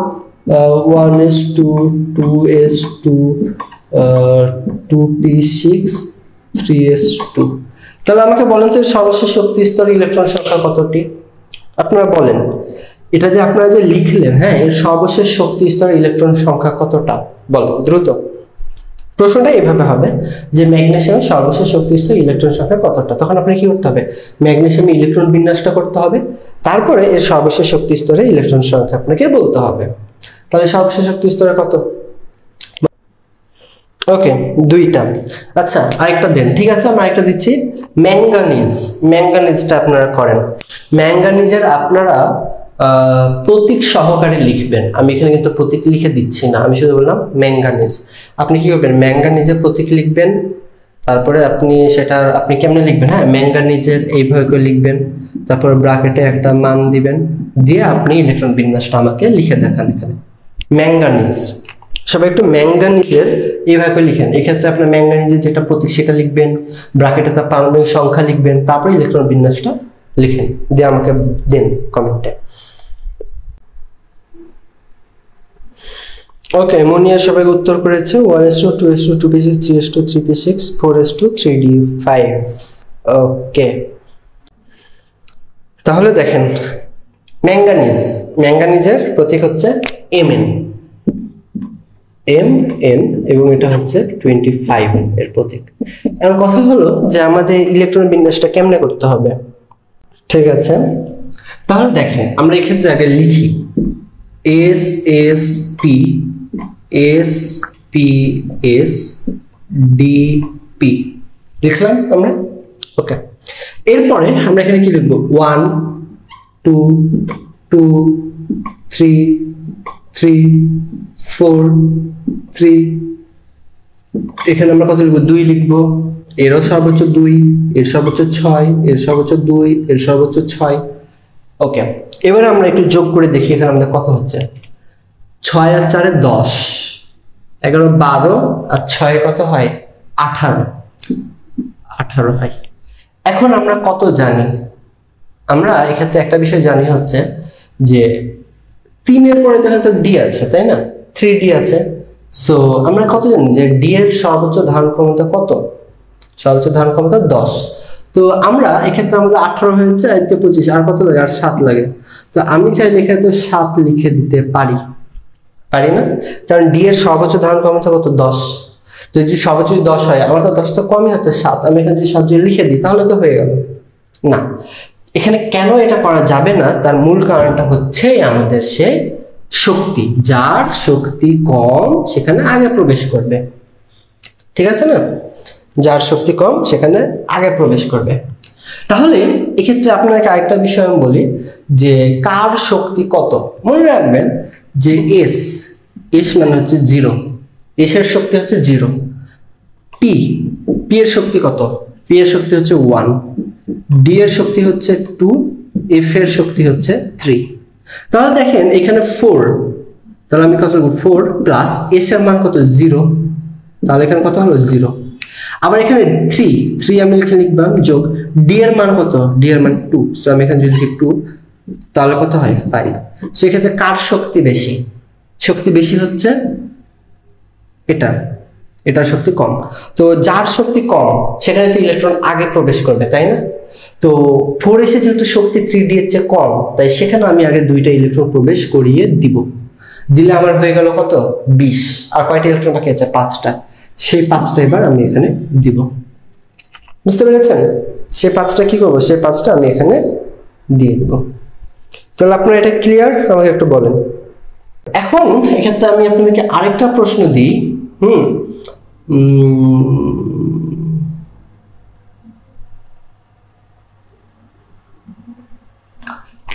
A: 1s2, 2s2, 2p6, 3s2। তাহলে আমাকে বলেন তো সর্বশেষ শক্তি স্তরে ইলেকট্রন সংখ্যা কতটি, আপনারা বলেন। এটা যে আপনারা যে লিখলেন, হ্যাঁ, এর সর্বশেষ শক্তি স্তরে ইলেকট্রন সংখ্যা কতটা, বলো দ্রুত। প্রশ্নটা এভাবে হবে যে ম্যাগনেসিয়ামের সর্বশেষ শক্তি স্তরে ইলেকট্রন সংখ্যা কতটা। তখন আপনাকে কি করতে হবে, ম্যাগনেসিয়ামের ইলেকট্রন বিন্যাসটা করতে হবে, তারপরে এর সর্বশেষ শক্তি স্তরে ইলেকট্রন সংখ্যা আপনাকে বলতে হবে। তাহলে সর্বশেষ শক্তি স্তরে কত, ওকে, 2টা। আচ্ছা, আরেকটা দেন। ঠিক আছে, আমি আরেকটা দিচ্ছি, ম্যাঙ্গানিজ। ম্যাঙ্গানিজটা আপনারা করেন। ম্যাঙ্গানিজের আপনারা প্রতীক সহকারে লিখবেন। আমি এখানে কিন্তু প্রতীক লিখে দিচ্ছি না, আমি শুধু বললাম ম্যাঙ্গানিজ। আপনি কি করবেন, ম্যাঙ্গানিজের প্রতীক লিখবেন, তারপরে আপনি সেটা আপনি কেমনে লিখবেন, হ্যাঁ, ম্যাঙ্গানিজের এইভাবে করে লিখবেন, তারপর ব্র্যাকেটে একটা মান দিবেন, দিয়ে আপনি ইলেকট্রন বিন্যাসটা আমাকে লিখে দেখান। এখানে ম্যাঙ্গানিজ, সবাই একটু ম্যাঙ্গানিজের এইভাবে লিখেন। এক্ষেত্রে আপনার ম্যাঙ্গানিজের যেটা প্রতীক সেটা লিখবেন, ব্র্যাকেটে তার পারমাণবিক সংখ্যা লিখবেন, তারপরে ইলেকট্রন বিন্যাসটা লিখেন, দিয়ে আমাকে দেন কমেন্টে। ওকে, মনিয়া সবাই উত্তর করেছে 1s2, 2s2, 2p6, 3s2, 3p6, 4s2, 3d5। ওকে, তাহলে দেখেন ম্যাঙ্গানিজ, ম্যাঙ্গানিজের প্রতীক হচ্ছে Mn, Mn, এবং এটা হচ্ছে 25 এর প্রতীক। এখন কথা হলো যে আমাদের ইলেকট্রন বিন্যাসটা কেমনে করতে হবে। ঠিক আছে, তাহলে দেখেন আমরা এই ক্ষেত্রে আগে লিখি SSP, SPS, DP লিখলাম আমরা। ওকে, এরপরে আমরা এখানে কি লিখবো, 1 2 2 3 3 4 3 এখানে আমরা কত লিখবো 2 লিখবো, এরও সর্বোচ্চ 2, এর সর্বোচ্চ 6, এর সর্বোচ্চ 2, এর সর্বোচ্চ 6। ওকে, এবারে আমরা একটু যোগ করে দেখি এখানে আমাদের কত হচ্ছে। 6 আর 4 10, 11 12 আর 6 কত হয় 18 হয়। এখন আমরা কত জানি, আমরা এক্ষেত্রে একটা বিষয় জানি হচ্ছে যে 3 এর পরে তাহলে তো ডি আছে তাই না, 3D আছে। সো আমরা কত জানি যে ডি এর সর্বোচ্চ ধারণ ক্ষমতা কত, সর্বোচ্চ ধারণ ক্ষমতা 10। তো আমরা এক্ষেত্রে আমাদের 18 হয়েছে, আজকে 25, আর কত লাগে, আর 7 লাগে। তো আমি চাইলে এখানে তো 7 লিখে দিতে পারি, পারি না? কারণ ডি এর সর্বোচ্চ ধারণ ক্ষমতা কত 10। তো যদি সর্বোচ্চ 10 হয়, আমার তো 10 তো কমই হচ্ছে 7, আমি এখানে যদি 7 লিখে দিই তাহলে তো হয়ে গেল না। এখানে কেন এটা করা যাবে না, তার মূল কারণটা হচ্ছে আমাদের সে শক্তি, যার শক্তি কম সেখানে আগে প্রবেশ করবে, ঠিক আছে না? যার শক্তি কম সেখানে আগে প্রবেশ করবে। তাহলে এক্ষেত্রে আপনাকে আরেকটা বিষয় আমি বলি যে কার শক্তি কত। মনে রাখবেন যে এস মানে হচ্ছে 0, এস এর শক্তি হচ্ছে 0। পি এর শক্তি কত, পি এর শক্তি হচ্ছে 1, ডি এর শক্তি হচ্ছে 2, এফ এর শক্তি হচ্ছে 3। তাহলে দেখেন এখানে 4, তাহলে আমি কত লিখব 4 প্লাস এস এর মান কত 0, তাহলে এখানে কত হলো 0। আবার এখানে 3 আমি লিখে লিখলাম যোগ ডি এর মান কত, ডি এর মান 2, সো আমি এখানে যদি লিখি 2 তাহলে কত হয় 5। সো এক্ষেত্রে কার শক্তি বেশি, শক্তি বেশি হচ্ছে এটার শক্তি কম। তো যার শক্তি কম সেখানে তো ইলেকট্রন আগে প্রবেশ করবে তাই না? তো 4 এসে যেহেতু শক্তি 3D এর চেয়ে কম, তাই সেখানে আমি আগে 2টা ইলেকট্রন প্রবেশ করিয়ে দিব, দিলে আমার হয়ে গেল কত 20। আর কয়টা ইলেকট্রন বাকি আছে 5টা, সেই 5টা এবার আমি এখানে দিব। বুঝতে পেরেছেন? সেই 5টা কি করব, সেই 5টা আমি এখানে দিয়ে দিব। তাহলে আপনারা এটা ক্লিয়ার, আমাকে একটু বলেন। এখন এক্ষেত্রে আমি আপনাদেরকে আরেকটা প্রশ্ন দিই।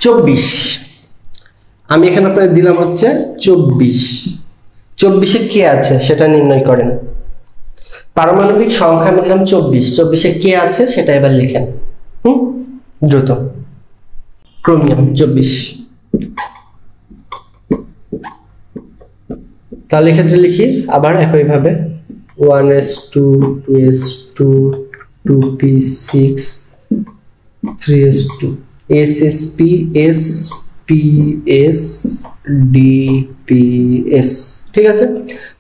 A: 24 আমি এখানে আপনাদের দিলাম হচ্ছে 24 কে আছে সেটা নির্ণয় করেন। পারমাণবিক সংখ্যা আমি দিলাম 24 কে আছে সেটা এবার লিখেন দ্রুত। ক্রোমিয়াম 24, তাহলে এক্ষেত্রে লিখি আবার একইভাবে 1s2 2s2 2p6 3s2 ssp sps dps, ঠিক আছে?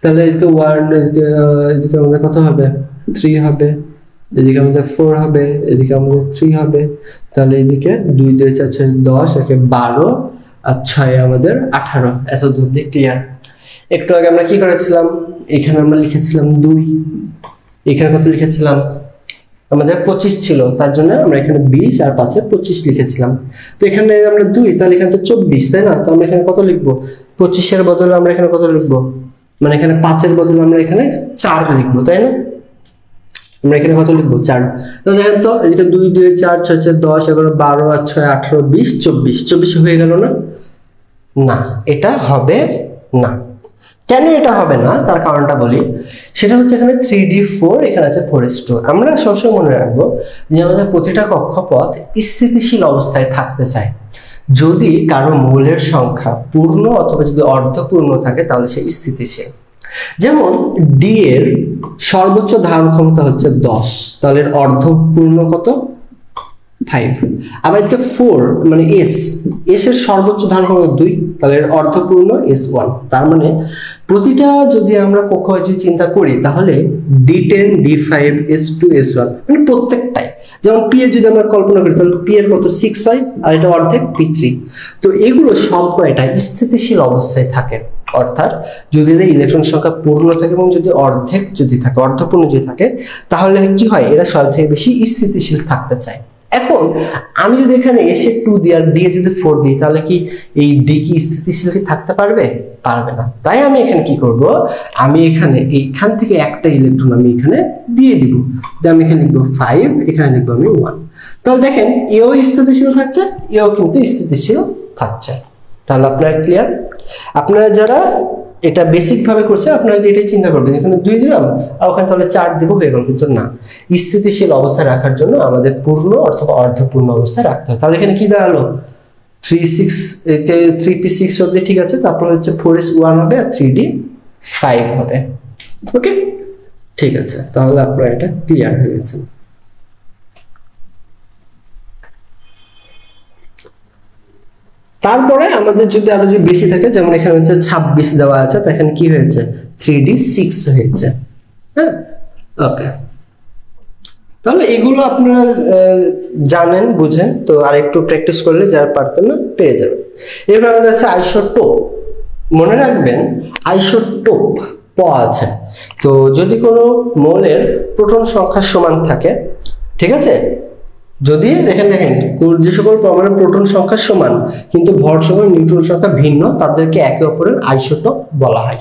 A: তাহলে এদিকে 1, এদিকে আমাদের কত হবে 3 হবে, এদিকে আমাদের 4 হবে, এদিকে আমাদের 3 হবে। তাহলে এদিকে 2 2 4 6 10, একে 12 আর 6 আমাদের 18। এত দূর দিয়ে ক্লিয়ার? একটু আগে আমরা কি করেছিলাম, এখানে আমরা লিখেছিলাম 2, এখানে কত লিখেছিলাম আমাদের 25 ছিল, তার জন্য আমরা এখানে 20 আর 5 এ 25 লিখেছিলাম। তো এখানে আমরা 2, তাহলে এখানে তো 24 তাই না? তো আমরা এখানে কত লিখবো, 25 এর বদলে আমরা এখানে কত লিখবো, মানে এখানে 5 এর বদলে আমরা এখানে 4 লিখবো তাই না? আমরা এখানে কত লিখবো 4। তো দেখেন তো এদিকে 2 2 4 6 6 10 11 12 আর 6 18 20 24 হয়ে গেল না? না, এটা হবে না। কেন এটা হবে না তার কারণটা বলি, সেটা হচ্ছে এখানে 3d4, এখানে আছে 4s2। আমরা সবসময় মনে রাখবো যে আমাদের প্রতিটা কক্ষপথ স্থিতিশীল অবস্থায় থাকতে চায়। যদি কারো মৌলের সংখ্যা পূর্ণ অথবা যদি অর্ধপূর্ণ থাকে তাহলে সে স্থিতিশীল। যেমন ডি এর সর্বোচ্চ ধারণ ক্ষমতা হচ্ছে 10, তাহলে অর্ধপূর্ণ কত 5। আবার এদিকে 4 মানে এস এর সর্বোচ্চ ধারণ ক্ষমতা 2, তাহলে অর্ধপূর্ণ s1। তার মানে প্রতিটা যদি আমরা কক্ষপথ চিন্তা করি তাহলে d10 d5 s2 s1 মানে প্রত্যেকটাই। যেমন পি এর যদি আমরা কল্পনা করি তাহলে পি এর কত 6 হয়, আর এটা অর্ধেক p3। তো এগুলো সব কয়টা স্থিতিশীল অবস্থায় থাকে, অর্থাৎ যদি এদের ইলেকট্রন সংখ্যা পূর্ণ থাকে এবং যদি অর্ধেক যদি থাকে, অর্ধপূর্ণ যদি থাকে, তাহলে কি হয়, এরা সবথেকে বেশি স্থিতিশীল থাকতে চায়। এখন আমি যদি এখানে এস এর 2 দিই আর ডি এর যদি 4 দিই, তাহলে কি এই ডি কি স্থিতিশীল কি থাকতে পারবে? পারবে না। তাই আমি এখানে কি করব, আমি এখানে এইখান থেকে একটা ইলেকট্রন আমি এখানে দিয়ে দিব, আমি এখানে লিখবো 5, এখানে লিখবো আমি 1। তাহলে দেখেন এও স্থিতিশীল থাকছে, এও কিন্তু স্থিতিশীল থাকছে। তাহলে আপনারা ক্লিয়ার? আপনারা যারা এটা বেসিক ভাবে করছে, আপনারা যে এটাই চিন্তা করবেন এখানে 2 দিলাম আর ওখানে তাহলে 4 দিব হয়ে গেল, কিন্তু না, স্থিতিশীল অবস্থায় রাখার জন্য আমাদের পূর্ণ অথবা অর্ধপূর্ণ অবস্থায় রাখতে হয়। তাহলে এখানে কি দাঁড়ালো 3p6 অবধি ঠিক আছে, তারপর হচ্ছে 4s1 হবে আর 3d 5 হবে। ওকে, ঠিক আছে, তাহলে আপনারা এটা ক্লিয়ার হয়ে গেছেন। তারপরে আমাদের যদি আরো যে বেশি থাকে, যেমন এখানে হচ্ছে 26 দেওয়া আছে, তো এখানে কি হয়েছে 3d6 হয়েছে। হ্যাঁ, ওকে, তাহলে এগুলো আপনারা জানেন বুঝেন, তো আর একটু প্র্যাকটিস করলে যারা পারতেন না পেরে যাবেন। এরপর আমাদের আছে আইসোটোপ। মনে রাখবেন আইসোটোপ প আছে, তো যদি কোনো মৌলের প্রোটন সংখ্যা সমান থাকে, ঠিক আছে, যদি দেখেন যে সকল পরমাণুর প্রোটন সংখ্যা সমান কিন্তু ভর সংখ্যা নিউট্রন সংখ্যা ভিন্ন, তাদেরকে একে অপরের আইসোটোপ বলা হয়।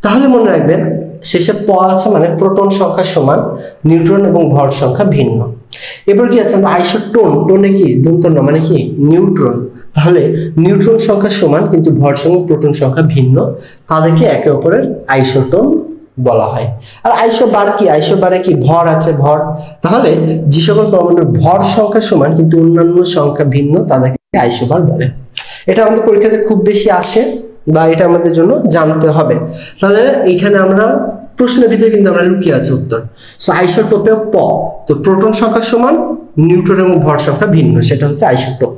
A: তাহলে মনে রাখবেন শেষে প আছে মানে প্রোটন সংখ্যা সমান, নিউট্রন এবং ভর সংখ্যা ভিন্ন। এবার কি আছে আইসোটোন, টোনে কি দন্তন্য মানে কি নিউট্রন, তাহলে নিউট্রন সংখ্যা সমান কিন্তু ভর সংখ্যা প্রোটন সংখ্যা ভিন্ন, তাদেরকে একে অপরের আইসোটোন বলা হয়। আর আইসোবার কি, আইসোবারে কি ভর আছে ভর, তাহলে যে সকল পরমাণুর ভর সংখ্যা সমান কিন্তু অন্যান্য সংখ্যা ভিন্ন, তাদেরকে আইসোবার বলে। এটা আমাদের পরীক্ষাতে খুব বেশি আসে বা এটা আমাদের জন্য জানতে হবে। তাহলে এখানে আমরা প্রশ্নের ভিতরে কিন্তু আমরা লুকিয়ে আছে উত্তর। সো আইসোটোপে প, তো প্রোটন সংখ্যা সমান, নিউট্রন এবং ভর সংখ্যা ভিন্ন, সেটা হচ্ছে আইসোটোপ।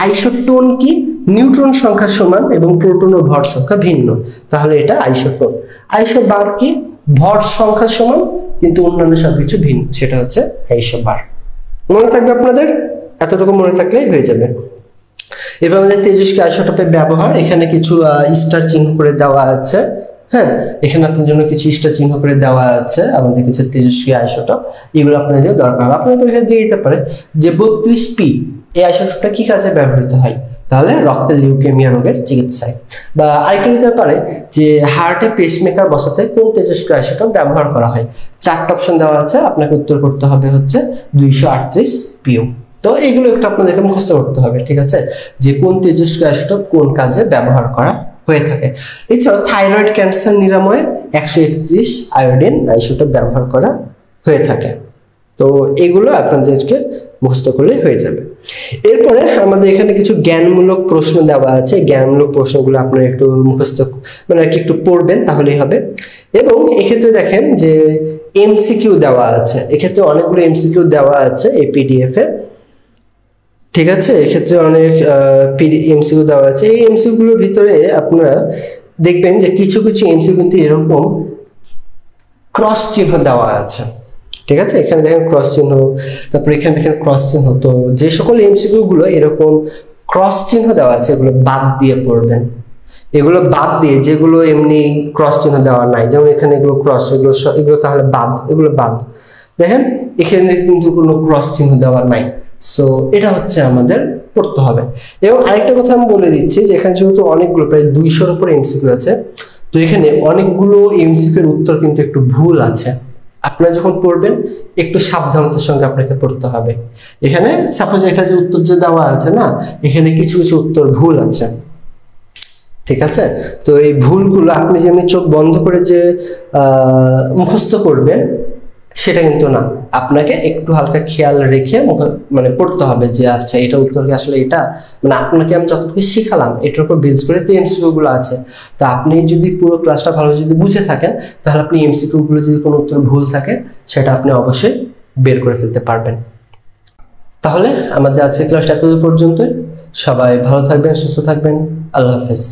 A: আইসোটোন কি, নিউট্রন সংখ্যা সমান এবং প্রোটন ও ভর সংখ্যা ভিন্ন, তাহলে এটা আইসোটোন। আইসোবার কি, ভর সংখ্যা সমান কিন্তু অন্যান্য সবকিছু ভিন্ন, সেটা হচ্ছে আইসোবার। মনে থাকবে আপনাদের, এতটুকু মনে থাকলেই হয়ে যাবে। এবার আমাদের তেজস্ক্রিয় আইসোটোপের ব্যবহার, এখানে কিছু স্টার চিহ্ন করে দেওয়া আছে। হ্যাঁ, এখানে আপনার জন্য কিছু স্টার চিহ্ন করে দেওয়া আছে আমাদের কিছু তেজস্ক্রিয় আইসোটোপ, এগুলো আপনাদের দরকার হবে। আপনাদের পরীক্ষা দিয়ে দিতে পারে যে 32p এই আইসোটোপটা কি কাজে ব্যবহৃত হয়, তাহলে রক্তের লিউকেমিয়া রোগের চিকিৎসায়। বা আরেকটা দিতে পারে যে হার্টে পেসমেকার বসাতে কোন তেজস্ক্রিয় আইসোটোপ ব্যবহার করা হয়। 4টা অপশন দেওয়া আছে, আপনাকে উত্তর করতে হবে হচ্ছে 238pu। তো এগুলো একটু আপনাদেরকে মুখস্থ করতে হবে, ঠিক আছে, যে কোন তেজস্ক্রিয় আইসোটোপ কোন কাজে ব্যবহার করা হয়ে থাকে। এছাড়াও থাইরয়েড ক্যান্সার নিরাময়ে 131 আয়োডিন আইসোটোপ ব্যবহার করা হয়ে থাকে। তো এগুলো আপনাদেরকে মুখস্থ করলে হয়ে যাবে। এরপরে আমাদের এখানে কিছু জ্ঞানমূলক প্রশ্ন দেওয়া আছে, জ্ঞানমূলক প্রশ্নগুলো আপনারা একটু মুখস্থ মানে আর কি একটু পড়বেন তাহলেই হবে। এবং এক্ষেত্রে দেখেন যে এমসিকিউ দেওয়া আছে, এক্ষেত্রে অনেকগুলো এমসিকিউ দেওয়া আছে এই পিডিএফ এ, ঠিক আছে, এক্ষেত্রে অনেক এমসিকিউ দেওয়া আছে। এই এমসিকিউ গুলোর ভিতরে আপনারা দেখবেন যে কিছু কিছু এমসিকিউ কিন্তু এরকম ক্রস চিহ্ন দেওয়া আছে, ঠিক আছে, এখানে দেখেন ক্রস চিহ্ন, তারপর এখানে দেখেন ক্রস চিহ্ন। তো যে সকল এমসিকিউ গুলো এরকম ক্রস চিহ্ন দেওয়া আছে এগুলো বাদ দিয়ে পড়বেন, এগুলো বাদ দিয়ে যেগুলো এমনি ক্রস চিহ্ন দেওয়া নাই, যেমন এখানে এগুলো ক্রস, এগুলো তাহলে বাদ, এগুলো বাদ। দেখেন এখানে কিন্তু কোনো ক্রস চিহ্ন দেওয়া নাই, সো এটা হচ্ছে আমাদের পড়তে হবে। এবং আরেকটা কথা আমি বলে দিচ্ছি যে এখানে যেহেতু অনেকগুলো প্রায় 200-এর উপরে এমসিকিউ আছে, তো এখানে অনেকগুলো এমসিকিউ এর উত্তর কিন্তু একটু ভুল আছে। আপনারা যখন পড়বেন একটু সাবধানতার সঙ্গে আপনাকে পড়তে হবে। এখানে সাপোজ এটা যে উত্তর যে দেওয়া আছে না, এখানে কিছু কিছু উত্তর ভুল আছে, ঠিক আছে। তো এই ভুলগুলো আপনি যেমনি চোখ বন্ধ করে যে মুখস্থ করবেন সেটা কিন্তু না, আপনাকে একটু হালকা খেয়াল রেখে মানে পড়তে হবে যে আচ্ছা এটা উত্তর কি আসলে এটা, মানে আপনাকে আমি যতটুকু শিখালাম এটার উপর বেস করে তো এমসিকিউ গুলো আছে। তো আপনি যদি পুরো ক্লাসটা ভালো যদি বুঝে থাকেন তাহলে আপনি এমসিকিউ গুলো যদি কোনো উত্তর ভুল থাকে সেটা আপনি অবশ্যই বের করে ফেলতে পারবেন। তাহলে আমাদের আজকের ক্লাসটা এত পর্যন্তই। সবাই ভালো থাকবেন, সুস্থ থাকবেন, আল্লাহ হাফেজ।